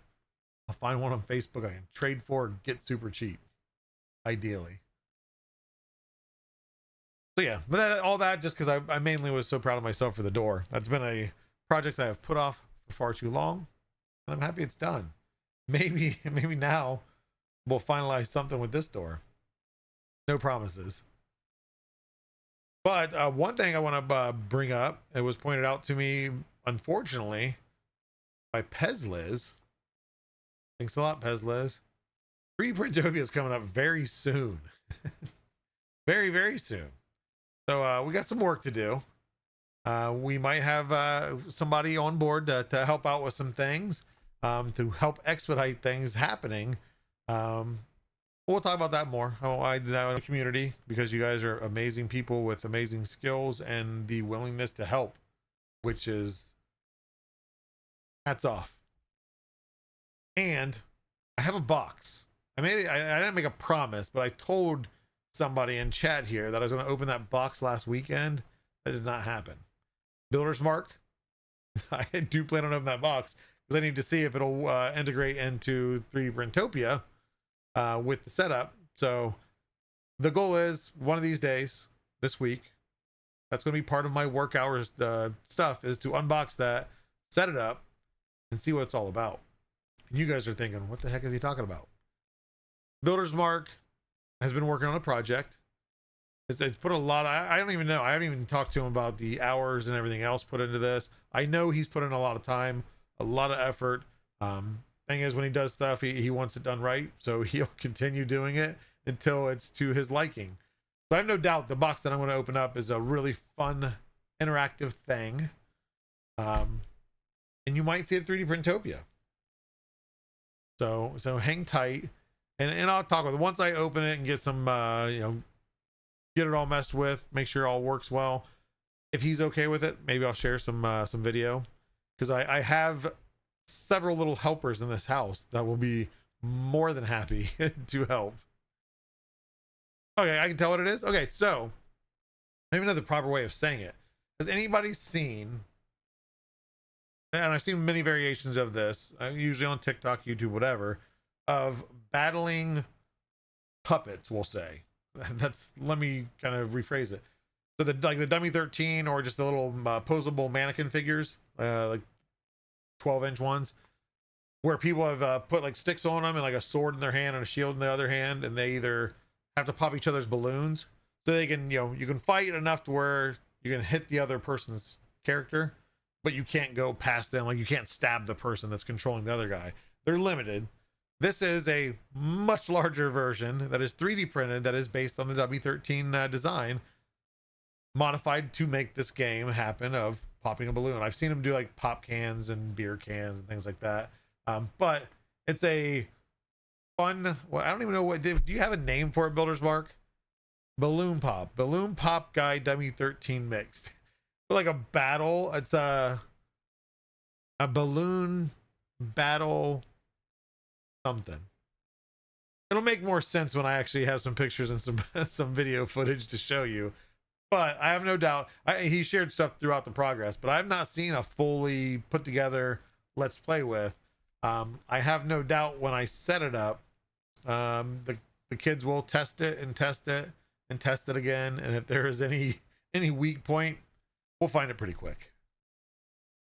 I'll find one on Facebook I can trade for and get super cheap, ideally. So yeah, but all that just because I mainly was so proud of myself for the door. That's been a project I have put off for far too long, and I'm happy it's done. Maybe now we'll finalize something with this door. No promises. But one thing I want to bring up, it was pointed out to me, unfortunately, by Pezliz. Thanks a lot, Pezliz. 3D Printopia is coming up very soon. Very, very soon. So we got some work to do. We might have somebody on board to help out with some things, to help expedite things happening. We'll talk about that more. I did that in the community because you guys are amazing people with amazing skills and the willingness to help, which is hats off. And I have a box. I didn't make a promise, but I told somebody in chat here that I was going to open that box last weekend. That did not happen. Builder's Mark. I do plan on opening that box because I need to see if it'll integrate into 3D Printopia with the setup. So the goal is one of these days this week, that's going to be part of my work hours stuff, is to unbox that, set it up, and see what it's all about. And you guys are thinking, what the heck is he talking about? Builder's Mark has been working on a project. It's put a lot. I don't even know. I haven't even talked to him about the hours and everything else put into this. I know he's put in a lot of time, a lot of effort. Thing is, when he does stuff, he wants it done right, so he'll continue doing it until it's to his liking. So I have no doubt the box that I'm going to open up is a really fun, interactive thing. And you might see it at 3D Printopia. So hang tight, and I'll talk with it once I open it and get some get it all messed with, make sure it all works well. If he's okay with it, maybe I'll share some video, because I have several little helpers in this house that will be more than happy to help. Okay, I can tell what it is. Okay, so I don't even know the proper way of saying it. Has anybody seen, and I've seen many variations of this, usually on TikTok, YouTube, whatever, of battling puppets, we'll say. Let me kind of rephrase it. So the Dummy 13, or just the little posable mannequin figures, like 12-inch ones, where people have put like sticks on them and like a sword in their hand and a shield in the other hand, and they either have to pop each other's balloons so they can, you can fight enough to where you can hit the other person's character, but you can't go past them. Like, you can't stab the person that's controlling the other guy. They're limited. This is a much larger version that is 3D printed, that is based on the W13 design, modified to make this game happen of popping a balloon. I've seen them do like pop cans and beer cans and things like that. But it's a fun, well, I don't even know what, do you have a name for it, Builder's Mark? Balloon pop guy dummy 13 mixed. Like a battle. It's a balloon battle something. It'll make more sense when I actually have some pictures and some video footage to show you. But I have no doubt, he shared stuff throughout the progress, but I've not seen a fully put together let's play with. I have no doubt when I set it up, the kids will test it and test it and test it again, and if there is any weak point, we'll find it pretty quick.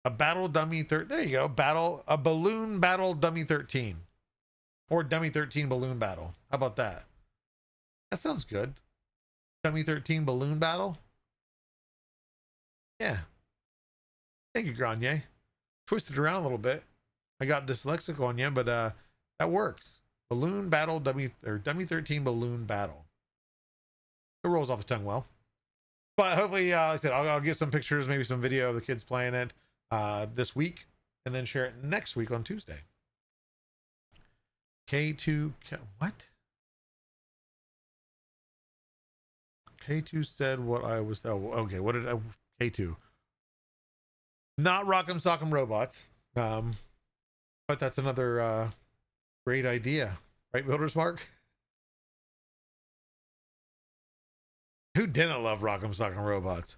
A battle dummy there you go, a balloon battle dummy 13, or dummy 13 balloon battle. How about that? That sounds good. Dummy 13 balloon battle. Yeah. Thank you, Granier. twisted around a little bit. I got dyslexic on you, but that works. Balloon battle, dummy 13 balloon battle. It rolls off the tongue well. But hopefully, like I said, I'll get some pictures, maybe some video of the kids playing it this week, and then share it next week on Tuesday. K2, what? K2 said what I was, oh, okay, what did I, K2? Not Rock'em Sock'em Robots, but that's another great idea, right, Builders Mark? Who didn't love Rock'em Sock'em Robots?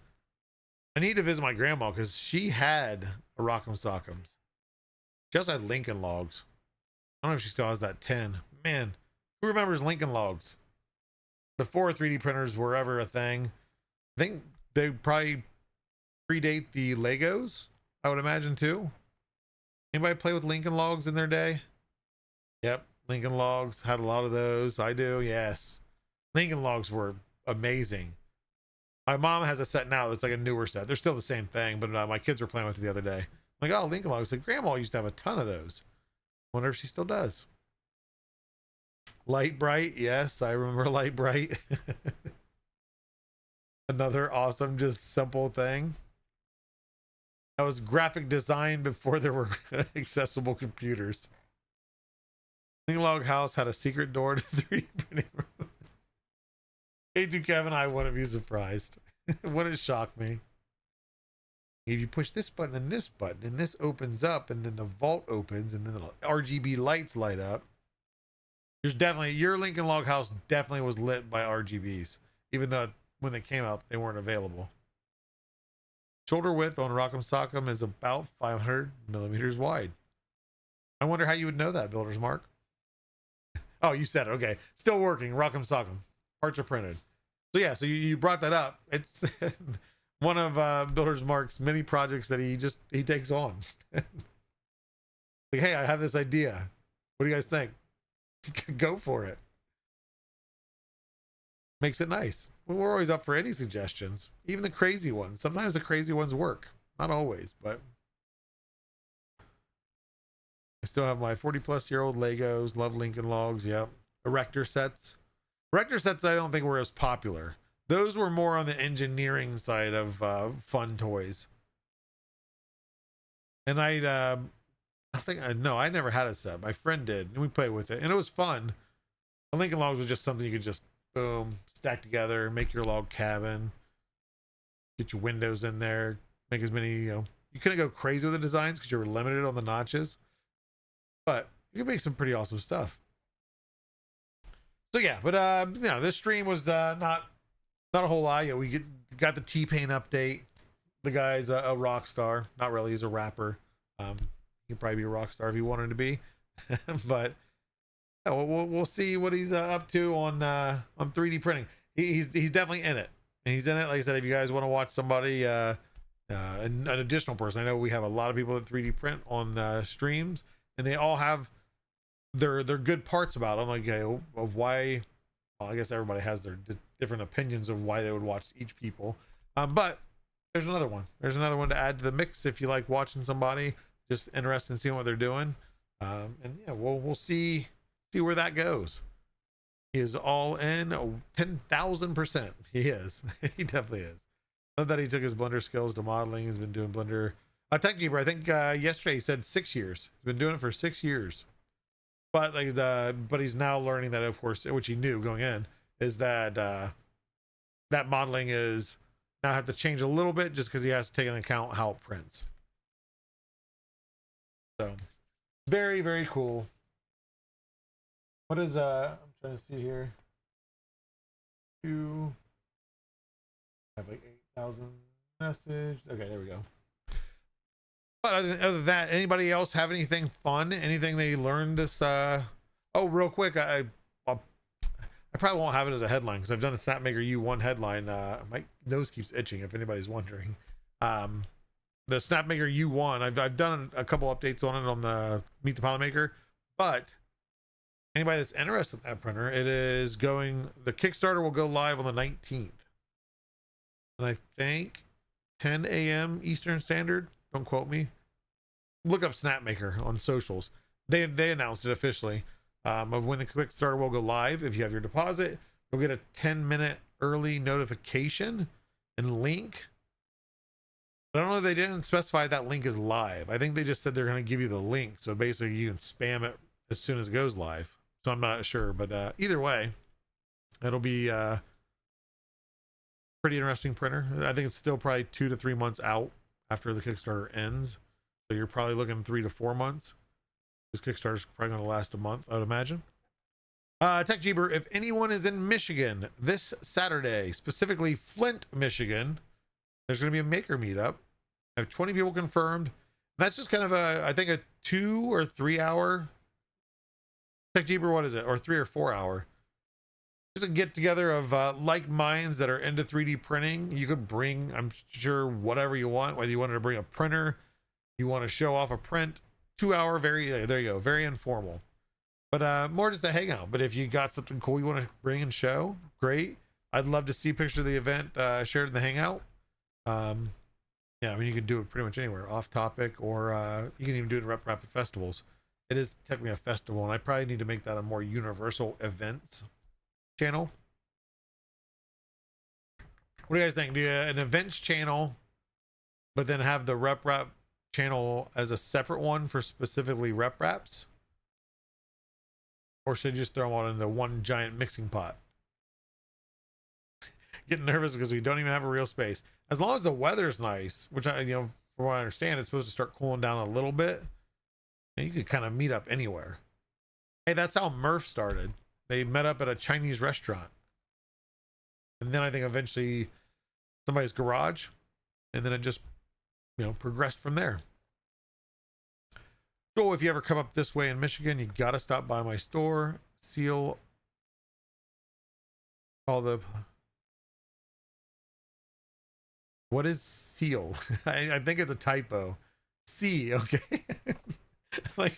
I need to visit my grandma because she had a Rock'em Sock'ems. She also had Lincoln Logs. I don't know if she still has that 10. Man, who remembers Lincoln Logs? Before 3D printers were ever a thing. I think they probably predate the Legos, I would imagine too. Anybody play with Lincoln Logs in their day? Yep, Lincoln Logs, had a lot of those. I do, yes. Lincoln Logs were amazing. My mom has a set now that's like a newer set. They're still the same thing, but my kids were playing with it the other day. I'm like, oh, Lincoln Logs. Like, Grandma used to have a ton of those. Wonder if she still does. Light Bright, yes, I remember Light Bright. Another awesome, just simple thing. That was graphic design before there were accessible computers. Lincoln Log House had a secret door to 3D printing room. K2 Kevin, I wouldn't be surprised. It wouldn't shock me. If you push this button and this opens up, and then the vault opens, and then the RGB lights light up. There's definitely, your Lincoln Log House definitely was lit by RGBs, even though when they came out, they weren't available. Shoulder width on Rock'em Sock'em is about 500 millimeters wide. I wonder how you would know that, Builders Mark. Oh, you said it. Okay. Still working. Rock'em Sock'em. Parts are printed. So yeah, so you brought that up. It's one of Builders Mark's many projects that he takes on. Like, hey, I have this idea. What do you guys think? Go for it. Makes it nice. We're always up for any suggestions, even the crazy ones. Sometimes the crazy ones work. Not always, but I still have my 40-plus-year-old Legos. Love Lincoln Logs. Yep. Erector sets. Erector sets I don't think were as popular. Those were more on the engineering side of fun toys. And I never had a set. My friend did, and we played with it, and it was fun. The Lincoln Logs was just something you could just boom, stack together, make your log cabin, get your windows in there, make as many, you couldn't go crazy with the designs because you were limited on the notches, but you could make some pretty awesome stuff. So yeah, but this stream was not a whole lot. Yeah, we got the T-Pain update. The guy's a rock star. Not really, he's a rapper. He'd probably be a rock star if he wanted to be. But yeah, we'll see what he's up to on 3D printing. He's definitely in it, and he's in it. Like I said, if you guys want to watch somebody, an additional person, I know we have a lot of people that 3D print on streams, and they all have their good parts about them. Like, of why. Well, I guess everybody has their different opinions of why they would watch each people. But there's another one. There's another one to add to the mix if you like watching somebody. Just interested in seeing what they're doing. And yeah, we'll see where that goes. He is all in 10,000%. He is. He definitely is. Love that he took his Blender skills to modeling. He's been doing Blender. Tech Jeeper, I think yesterday he said 6 years. He's been doing it for 6 years. But but he's now learning that, of course, which he knew going in, is that that modeling is now have to change a little bit just because he has to take into account how it prints. So very, very cool. What is I'm trying to see here. You have like 8,000 message. Okay, there we go. But other than that, anybody else have anything fun? Anything they learned this? Oh, real quick, I probably won't have it as a headline because I've done a Snapmaker U1 headline. My nose keeps itching if anybody's wondering. The Snapmaker U1, I've done a couple updates on it on the Meet the Polymaker, but anybody that's interested in that printer, it is going. The Kickstarter will go live on the 19th, and I think 10 a.m. Eastern Standard. Don't quote me. look up Snapmaker on socials. They announced it officially of when the Kickstarter will go live. If you have your deposit, you'll get a 10-minute early notification and link. But I don't know if they didn't specify that link is live. I think they just said they're going to give you the link, so basically you can spam it as soon as it goes live. So I'm not sure, but either way, it'll be pretty interesting printer. I think it's still probably 2 to 3 months out after the Kickstarter ends, so you're probably looking 3 to 4 months. This Kickstarter's probably going to last a month, I would imagine. Tech Jeeber, if anyone is in Michigan this Saturday, specifically Flint, Michigan, there's going to be a maker meetup. I have 20 people confirmed. That's just kind of I think a 2 or 3 hour Tech Jeeber, what is it? Or 3 or 4 hour. Just a get together of like minds that are into 3D printing. You could bring, I'm sure, whatever you want, whether you wanted to bring a printer, you want to show off a print. 2 hour, very, there you go, very informal. But more just a hangout. But if you got something cool you want to bring and show, great. I'd love to see pictures of the event shared in the hangout. Yeah, I mean, you can do it pretty much anywhere, off topic, or you can even do it in Rapid festivals. It is technically a festival, and I probably need to make that a more universal events channel. What do you guys think? Do an events channel, but then have the rep channel as a separate one for specifically rep wraps? Or should you just throw them all into one giant mixing pot? Getting nervous because we don't even have a real space. As long as the weather's nice, which I, from what I understand, it's supposed to start cooling down a little bit. And you could kind of meet up anywhere. Hey, that's how Murph started. They met up at a Chinese restaurant. And then I think eventually somebody's garage. And then it just, progressed from there. So if you ever come up this way in Michigan, you got to stop by my store. Seal. What is seal? I think it's a typo. C, okay. Like,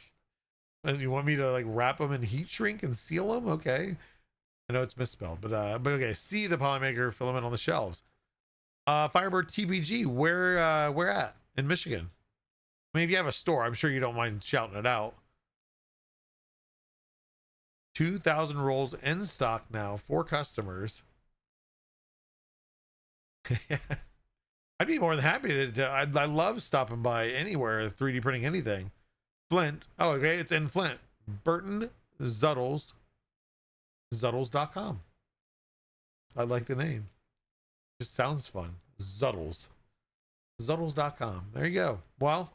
you want me to like wrap them in heat shrink and seal them? Okay. I know it's misspelled, but okay. See the Polymaker filament on the shelves. Firebird TBG, where at in Michigan? I mean, if you have a store, I'm sure you don't mind shouting it out. 2,000 rolls in stock now for customers. I'd be more than happy to I love stopping by anywhere, 3D printing anything. Flint. Oh, okay. It's in Flint. Burton Zuddles. Zuddles.com. I like the name. Just sounds fun. Zuddles. Zuddles.com. There you go. Well,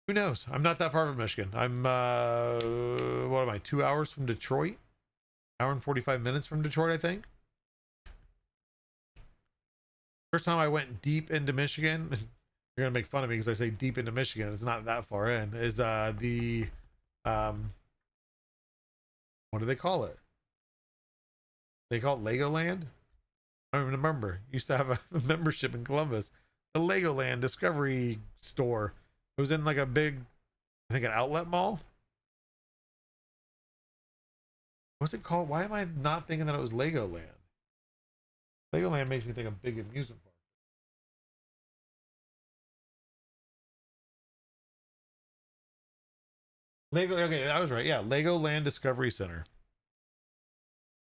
who knows? I'm not that far from Michigan. I'm, what am I, 2 hours from Detroit? Hour and 45 minutes from Detroit, I think. First time I went deep into Michigan, you're gonna make fun of me because I say deep into Michigan. It's not that far in. Is what do they call it? They call it Legoland. I don't even remember. Used to have a membership in Columbus, the Legoland Discovery Store. It was in like a big, I think, an outlet mall. What's it called? Why am I not thinking that it was Legoland? Legoland makes me think of big amusement park. Okay, I was right. Yeah, Legoland Discovery Center.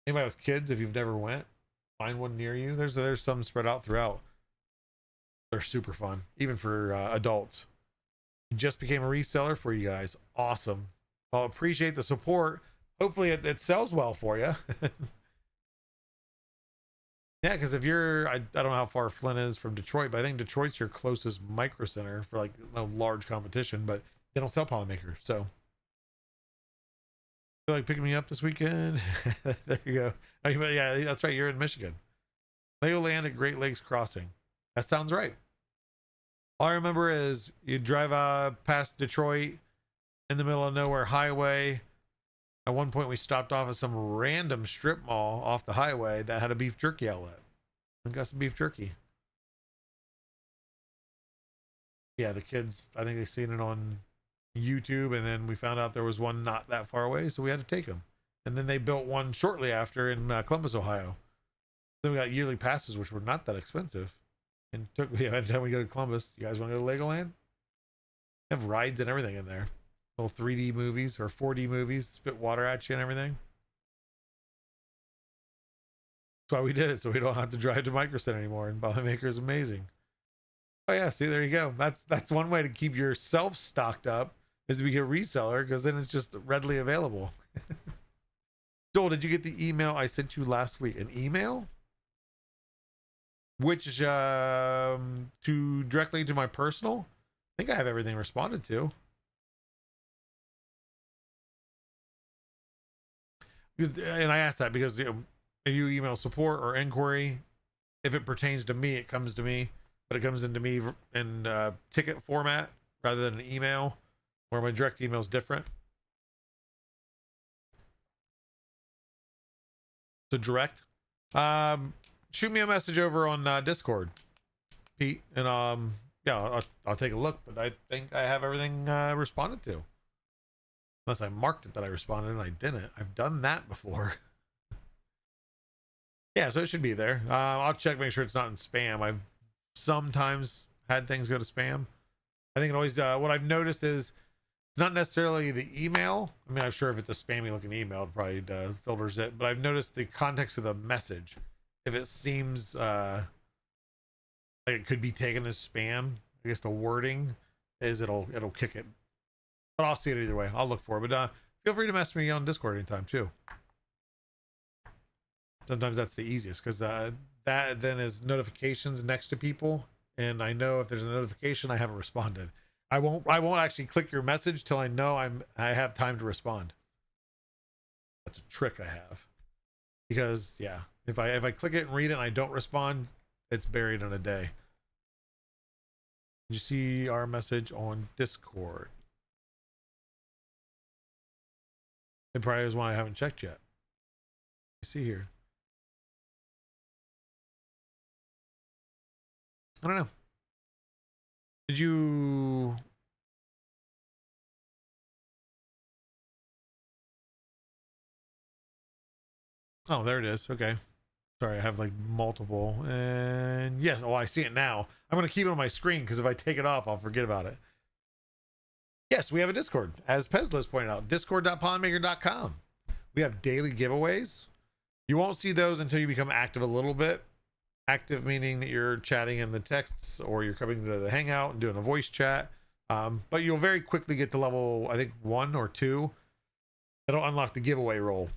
Anybody with kids, if you've never went, find one near you. There's some spread out throughout. They're super fun, even for adults. Just became a reseller for you guys. Awesome. I'll appreciate the support. Hopefully it sells well for you. Yeah, because if you're, I don't know how far Flint is from Detroit, but I think Detroit's your closest micro center for like a large competition, but they don't sell Polymaker. So feel like picking me up this weekend. There you go. Oh, yeah, that's right. You're in Michigan. Legoland at Great Lakes Crossing. That sounds right. All I remember is you drive past Detroit in the middle of nowhere highway. At one point, we stopped off at some random strip mall off the highway that had a beef jerky outlet. I got some beef jerky. Yeah, the kids, I think they seen it on YouTube, and then we found out there was one not that far away, so we had to take them. And then they built one shortly after in Columbus, Ohio. Then we got yearly passes, which were not that expensive. And every time we go to Columbus, you guys want to go to Legoland? They have rides and everything in there. Little 3D movies or 4D movies, spit water at you and everything. That's why we did it, so we don't have to drive to Micro Center anymore. And Polymaker is amazing. Oh yeah, see, there you go. That's one way to keep yourself stocked up, is to be a reseller, because then it's just readily available. Joel, did you get the email I sent you last week? An email? Which to directly to my personal? I think I have everything responded to. And I asked that because if you email support or inquiry, if it pertains to me, it comes to me, but it comes into me in ticket format rather than an email, where my direct email is different. So direct, shoot me a message over on Discord, Pete, and yeah, I'll take a look. But I think I have everything responded to, unless I marked it that I responded and I didn't. I've done that before. Yeah, so it should be there. I'll check, make sure it's not in spam. I've sometimes had things go to spam. I think it always, what I've noticed is it's not necessarily the email. I mean, I'm sure if it's a spammy looking email, it probably filters it, but I've noticed the context of the message. If it seems like it could be taken as spam, I guess the wording is it'll kick it. But I'll see it either way. I'll look for it. But feel free to message me on Discord anytime too. Sometimes that's the easiest, because that then is notifications next to people, and I know if there's a notification, I haven't responded. I won't actually click your message till I know I have time to respond. That's a trick I have, because yeah, if I click it and read it and I don't respond, it's buried in a day. You see our message on Discord. It probably is one I haven't checked yet. You see here. I don't know. Did you? Oh, there it is. Okay. Sorry, I have like multiple. And yes, oh, I see it now. I'm going to keep it on my screen, because if I take it off, I'll forget about it. Yes, we have a Discord, as Pezlis pointed out. Discord.polymaker.com. We have daily giveaways. You won't see those until you become active a little bit. Active meaning that you're chatting in the texts, or you're coming to the hangout and doing a voice chat. But you'll very quickly get to level, I think 1 or 2. That'll unlock the giveaway role.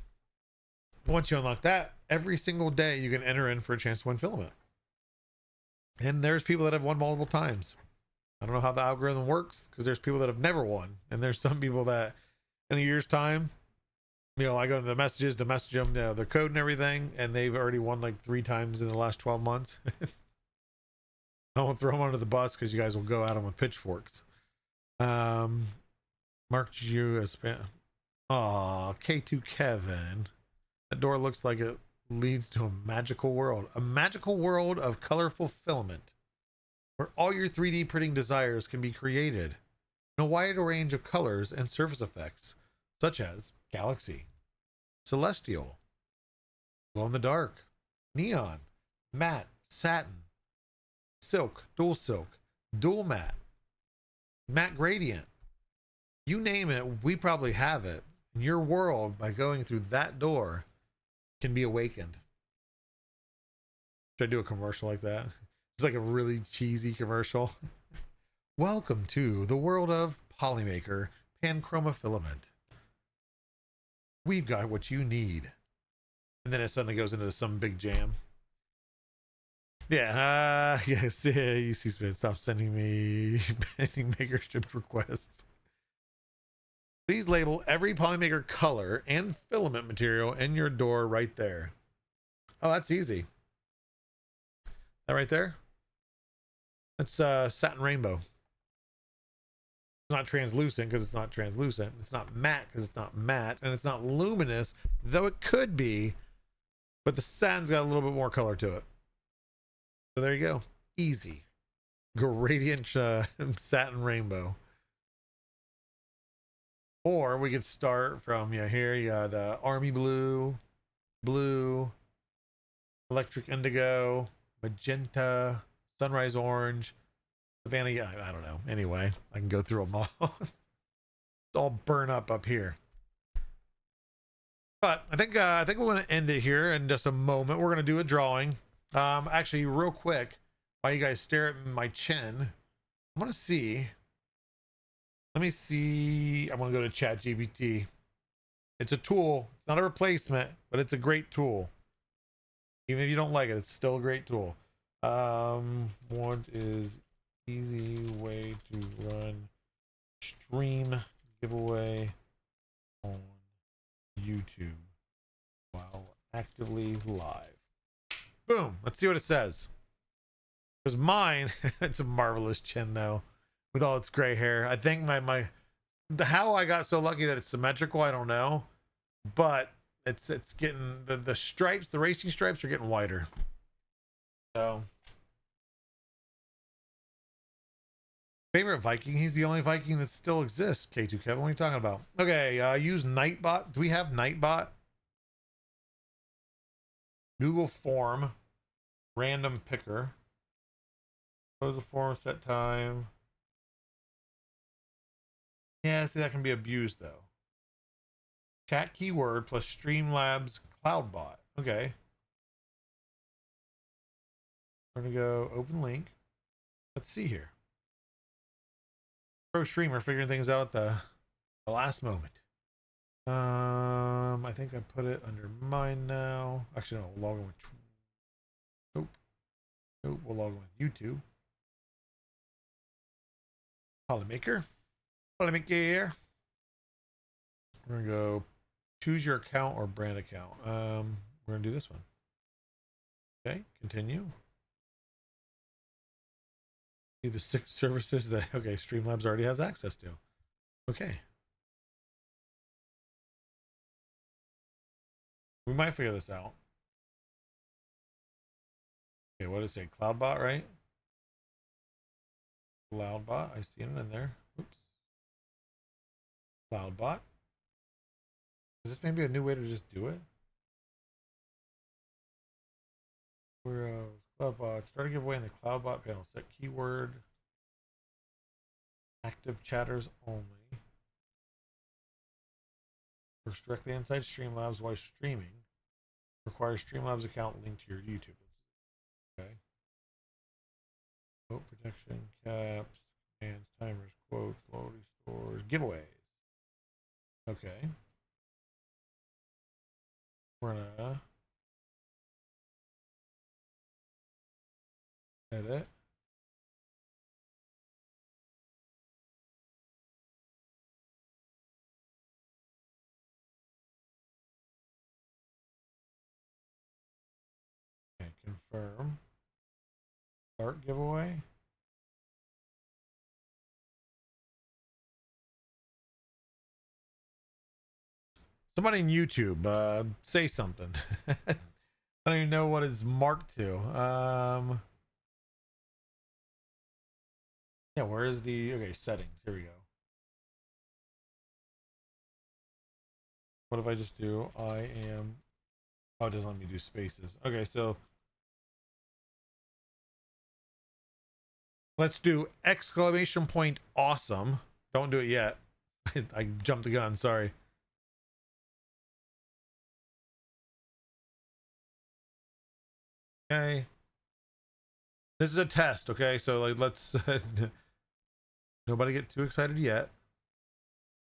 Once you unlock that, every single day you can enter in for a chance to win filament. And there's people that have won multiple times. I don't know how the algorithm works, because there's people that have never won. And there's some people that in a year's time, you know, I go to the messages to message them, you know, their code and everything, and they've already won like 3 times in the last 12 months. I won't throw them under the bus, because you guys will go at them with pitchforks. Marked you as spam. Aw, K2 Kevin. That door looks like it leads to a magical world. A magical world of colorful filament, where all your 3D printing desires can be created in a wide range of colors and surface effects, such as galaxy, celestial, glow in the dark, neon, matte, satin, silk, dual matte, matte gradient. You name it, we probably have it. And your world, by going through that door, can be awakened. Should I do a commercial like that? It's like a really cheesy commercial. Welcome to the world of Polymaker Panchroma Filament. We've got what you need. And then it suddenly goes into some big jam. Yeah, yes, yeah, UC Smith, stop sending me pending makership requests. Please label every Polymaker color and filament material in your door right there. Oh, that's easy. That right there? That's satin rainbow. It's not translucent, because it's not translucent. It's not matte, because it's not matte. And it's not luminous, though it could be. But the satin's got a little bit more color to it. So there you go. Easy. Gradient satin rainbow. Or we could start from, yeah, here you got army blue, electric indigo, magenta, sunrise orange, Vanity, I don't know. Anyway, I can go through them all. It's all burn up here. But I think we're going to end it here in just a moment. We're going to do a drawing. Actually, real quick, while you guys stare at my chin, I want to see. Let me see. I'm going to go to ChatGPT. It's a tool. It's not a replacement, but it's a great tool. Even if you don't like it, it's still a great tool. What is easy way to run stream giveaway on YouTube while actively live? Boom. Let's see what it says. Because mine, it's a marvelous chin though, with all its gray hair. I think how I got so lucky that it's symmetrical, I don't know, but it's getting the stripes, the racing stripes are getting wider. So favorite Viking, he's the only Viking that still exists. K2 Kevin, what are you talking about? Okay, use Nightbot. Do we have Nightbot? Google form, random picker, close the form, set time. Yeah, see, that can be abused though. Chat keyword plus Streamlabs CloudBot. Okay. We're gonna go open link. Let's see here. Pro streamer figuring things out at the last moment. I think I put it under mine now. Actually, no, we'll log in with. Nope, we'll log in with YouTube. Polymaker. Polymaker. We're gonna go choose your account or brand account. We're gonna do this one. Okay, continue. See the 6 services that Streamlabs already has access to. Okay. We might figure this out. Okay, what does it say? CloudBot, right? CloudBot, I see it in there. Oops. CloudBot. Is this maybe a new way to just do it? We're CloudBot. Start a giveaway in the CloudBot panel. Set keyword. Active chatters only. Works directly inside Streamlabs while streaming. Requires Streamlabs account linked to your YouTube. Okay. Quote protection, caps, commands, timers, quotes, loading stores, giveaways. Okay. We're gonna edit. Okay, confirm. Start giveaway. Somebody in YouTube, say something. I don't even know what it's marked to. Yeah, where is the settings? Here we go. What if I just do I am? Oh, it doesn't let me do spaces. Okay, so let's do exclamation point awesome. Don't do it yet. I jumped the gun, sorry. Okay. This is a test, okay? So like let's nobody get too excited yet.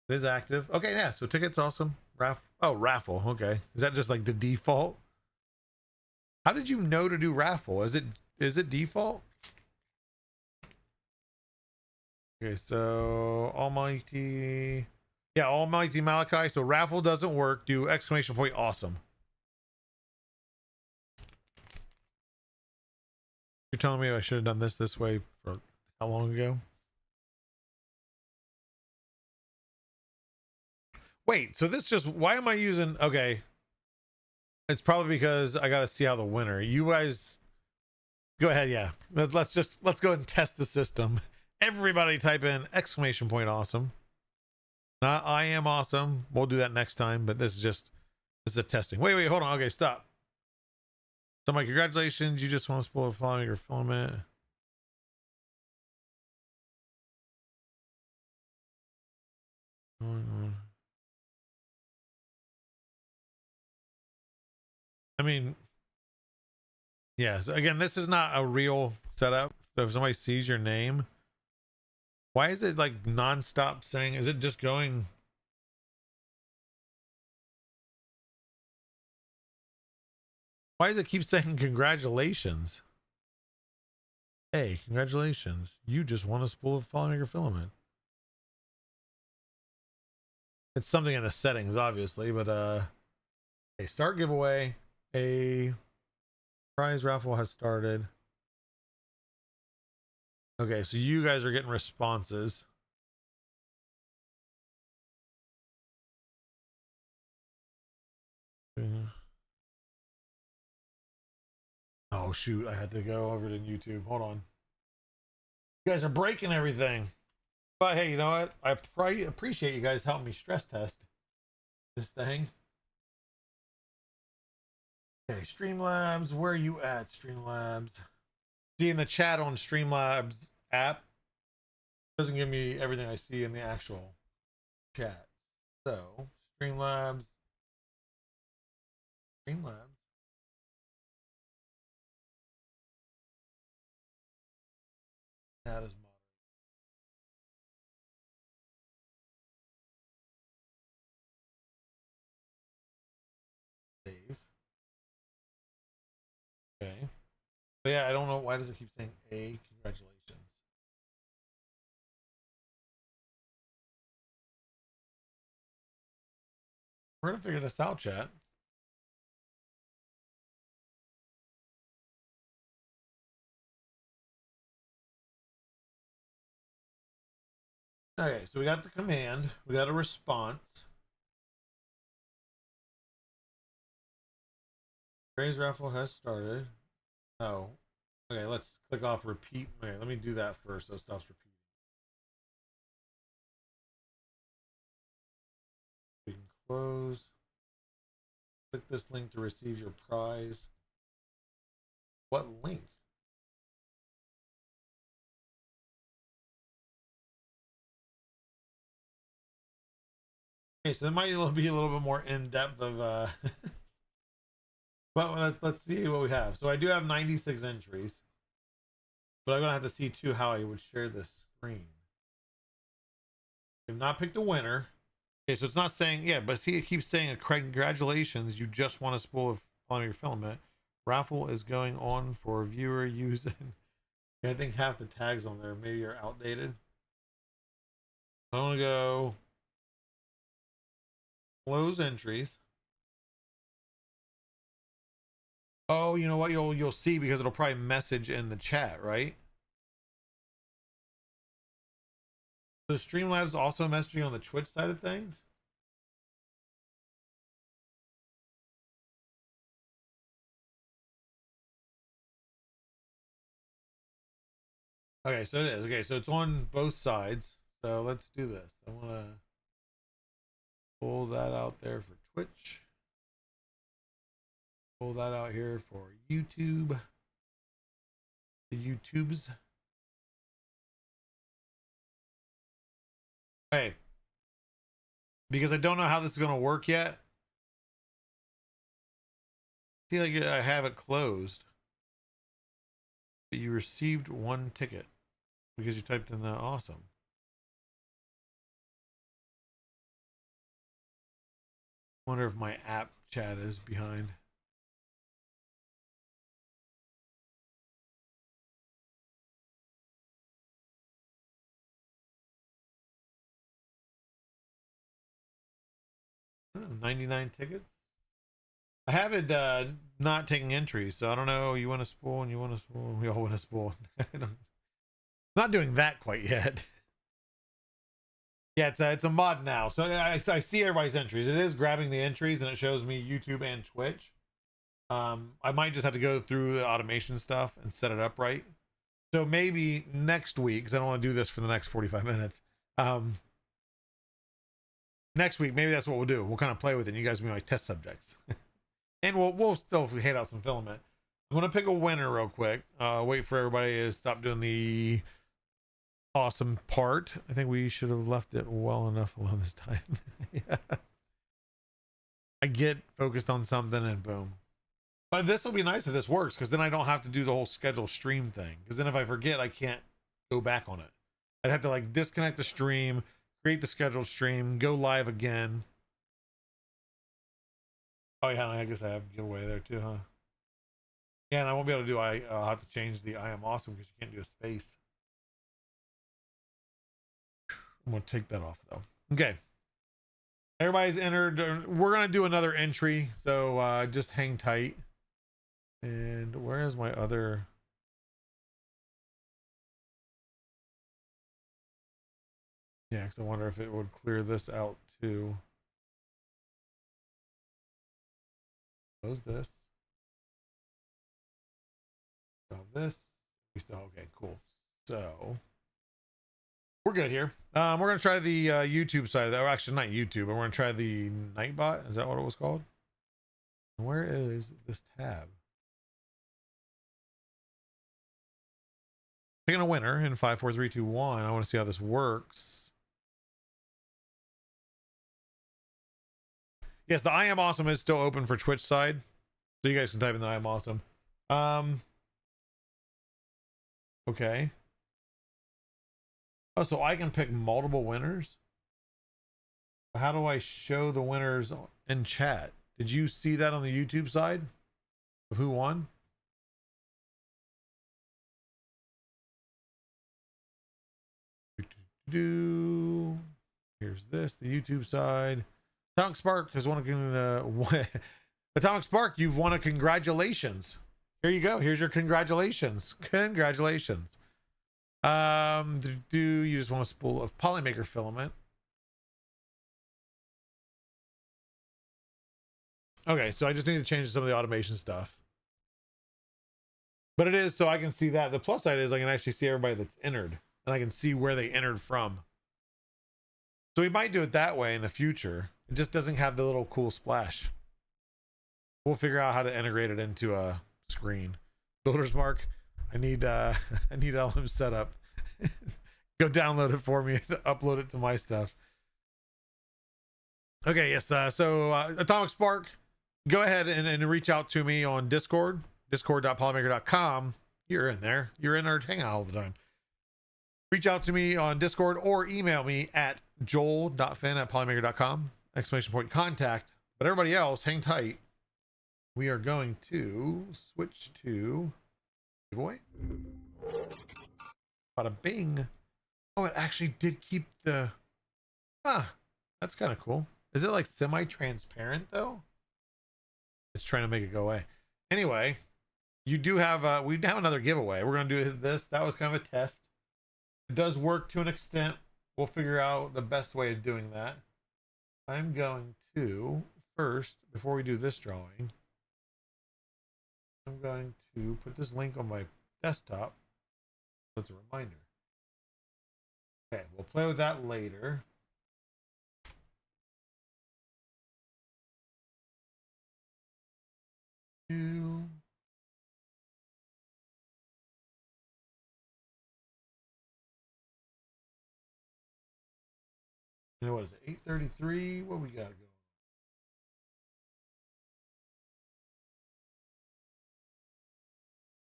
It is active. Okay, yeah, so tickets awesome. Raffle. Okay. Is that just like the default? How did you know to do raffle? Is it default? Okay, so Almighty. Yeah, Almighty Malachi. So raffle doesn't work. Do exclamation point awesome. You're telling me I should have done this way for how long ago? Wait, so this just, why am I using, okay. It's probably because I got to see how the winner, you guys go ahead. Yeah. Let's go ahead and test the system. Everybody type in exclamation point awesome. Not I am awesome. We'll do that next time, but this is a testing. Wait, hold on. Okay, stop. So I'm like, congratulations. You just want to spoil a Polymaker filament. I mean, yeah, so again, this is not a real setup. So if somebody sees your name, why is it like nonstop saying, is it just going? Why does it keep saying congratulations? Hey, congratulations. You just won a spool of Polymaker filament. It's something in the settings, obviously, but a start giveaway. A prize raffle has started. Okay, so you guys are getting responses. Oh shoot, I had to go over to YouTube. Hold on. You guys are breaking everything. But hey, you know what? I appreciate you guys helping me stress test this thing. Okay, Streamlabs, where are you at, Streamlabs? See in the chat on Streamlabs app, doesn't give me everything I see in the actual chat. So, Streamlabs. That is save. Okay. But yeah, I don't know why does it keep saying A. Congratulations. We're gonna figure this out, chat. Okay, so we got the command, we got a response. Praise raffle has started. Oh, okay, let's click off repeat. Okay, let me do that first so it stops repeating. We can close. Click this link to receive your prize. What link? Okay, so there might be a little bit more in depth of but let's see what we have. So I do have 96 entries, but I'm gonna have to see too how I would share this screen. I've not picked a winner. Okay, so it's not saying, yeah, but see, it keeps saying, congratulations, you just won a spool of polymer filament. Raffle is going on for viewer using. I think half the tags on there maybe are outdated. I want to go close entries. Oh, you know what? You'll see because it'll probably message in the chat, right? So Streamlabs also messaging on the Twitch side of things. Okay, so it is. Okay, so it's on both sides. So let's do this. I want to pull that out there for Twitch. Pull that out here for YouTube. The YouTubes. Okay. Because I don't know how this is going to work yet. I feel like I have it closed. But you received one ticket because you typed in the awesome. Wonder if my app chat is behind. Oh, 99 tickets. I have it not taking entries, so I don't know. You want a spool and you want a spool. We all want a spool. Not doing that quite yet. Yeah, it's a mod now, so I see everybody's entries. It is grabbing the entries and it shows me YouTube and Twitch. I might just have to go through the automation stuff and set it up right. So maybe next week, because I don't want to do this for the next 45 minutes. Next week, maybe that's what we'll do. We'll kind of play with it. And you guys will be my test subjects. And we'll still hand out some filament. I'm gonna pick a winner real quick. Wait for everybody to stop doing the awesome part. I think we should have left it well enough alone this time. Yeah. I get focused on something and boom. But this will be nice if this works, because then I don't have to do the whole schedule stream thing. Because then if I forget, I can't go back on it. I'd have to like disconnect the stream, create the scheduled stream, go live again. Oh yeah, I guess I have giveaway there too, huh? Yeah, and I won't be able to do. I'll have to change the I am awesome because you can't do a space. I'm gonna take that off though. Okay. Everybody's entered. We're gonna do another entry, so just hang tight. And where is my other? Yeah, because I wonder if it would clear this out too. Close this. Still have this. We still okay, cool. So we're good here. We're gonna try the YouTube side of that. Or actually, not YouTube, but we're gonna try the Nightbot. Is that what it was called? Where is this tab? Picking a winner in 5, 4, 3, 2, 1. I want to see how this works. Yes, the I am awesome is still open for Twitch side, so you guys can type in the I am awesome. Okay. Oh, so I can pick multiple winners. How do I show the winners in chat? Did you see that on the YouTube side of who won? Here's this, the YouTube side. Atomic Spark has won a Atomic Spark, you've won a congratulations. Here you go. Here's your congratulations. Congratulations. Do you just want a spool of Polymaker filament? Okay, so I just need to change some of the automation stuff. But it is so I can see that. The plus side is I can actually see everybody that's entered, and I can see where they entered from. So we might do it that way in the future. It just doesn't have the little cool splash. We'll figure out how to integrate it into a screen. Builder's Mark, I need LM setup. Go download it for me and upload it to my stuff. Okay, yes. So Atomic Spark, go ahead and reach out to me on Discord, discord.polymaker.com. You're in there. You're in our hangout all the time. Reach out to me on Discord or email me at joel.fin@polymaker.com, ! Contact. But everybody else, hang tight. We are going to switch to giveaway. Bada bing. Oh, it actually did keep the, that's kind of cool. Is it like semi-transparent though? It's trying to make it go away. Anyway, you do have, we have another giveaway. We're going to do this. That was kind of a test. It does work to an extent. We'll figure out the best way of doing that. I'm going to first, before we do this drawing, I'm going to put this link on my desktop. So it's a reminder. Okay, we'll play with that later. And what is it? 8:33. What we got going?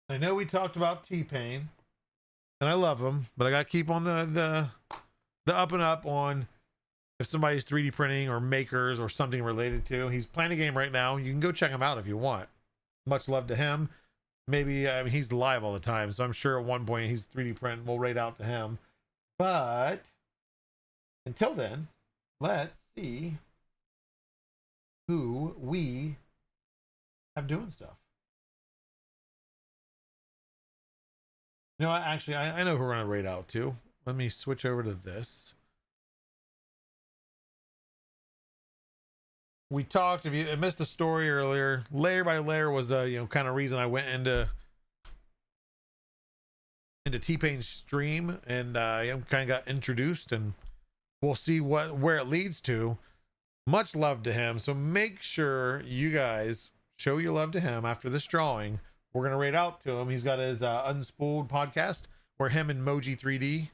I know we talked about T-Pain, and I love him, but I got to keep on the up and up on if somebody's 3D printing or makers or something related to. He's playing a game right now. You can go check him out if you want. Much love to him. Maybe, I mean, he's live all the time, so I'm sure at one point he's 3D printing. We'll rate out to him. But until then, let's see who we have doing stuff. You know what? Actually, I know who we're going to rate out to. Let me switch over to this. We talked, if you missed the story earlier, layer by layer was the kind of reason I went into T-Pain's stream, and I kind of got introduced, and we'll see where it leads to. Much love to him, so make sure you guys show your love to him after this drawing. We're gonna rate out to him. He's got his Unspooled podcast where him and Moji 3D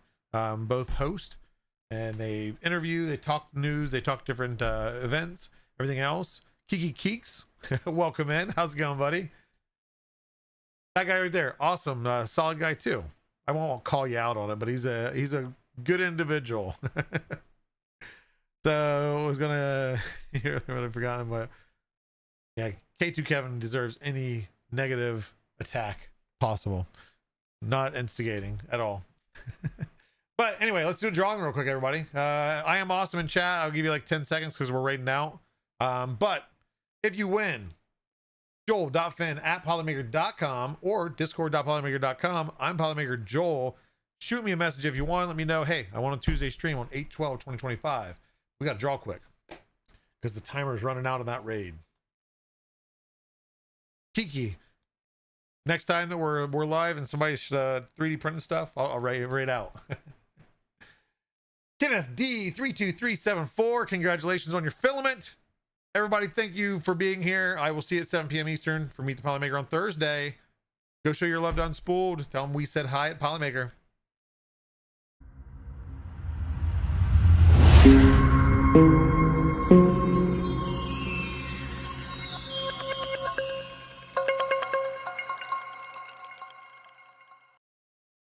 both host, and they interview, they talk news, they talk different events, everything else. Kiki Keeks, welcome in. How's it going, buddy? That guy right there, awesome, solid guy too. I won't call you out on it, but he's a good individual. So I was gonna, I've forgotten, but yeah, K2 Kevin deserves any negative attack possible. Not instigating at all. But anyway, let's do a drawing real quick, everybody. I am awesome in chat. I'll give you like 10 seconds because we're raiding out. But if you win, joel.fin@polymaker.com or discord.polymaker.com. I'm Polymaker Joel. Shoot me a message if you want. Let me know, hey, I want a Tuesday stream on 8/12/2025. We got to draw quick because the timer is running out on that raid. Kiki, next time that we're live and somebody should 3D print stuff, I'll raid out. Kenneth D32374, congratulations on your filament. Everybody, thank you for being here. I will see you at 7 p.m. Eastern for Meet the Polymaker on Thursday. Go show your love to Unspooled. Tell them we said hi at Polymaker.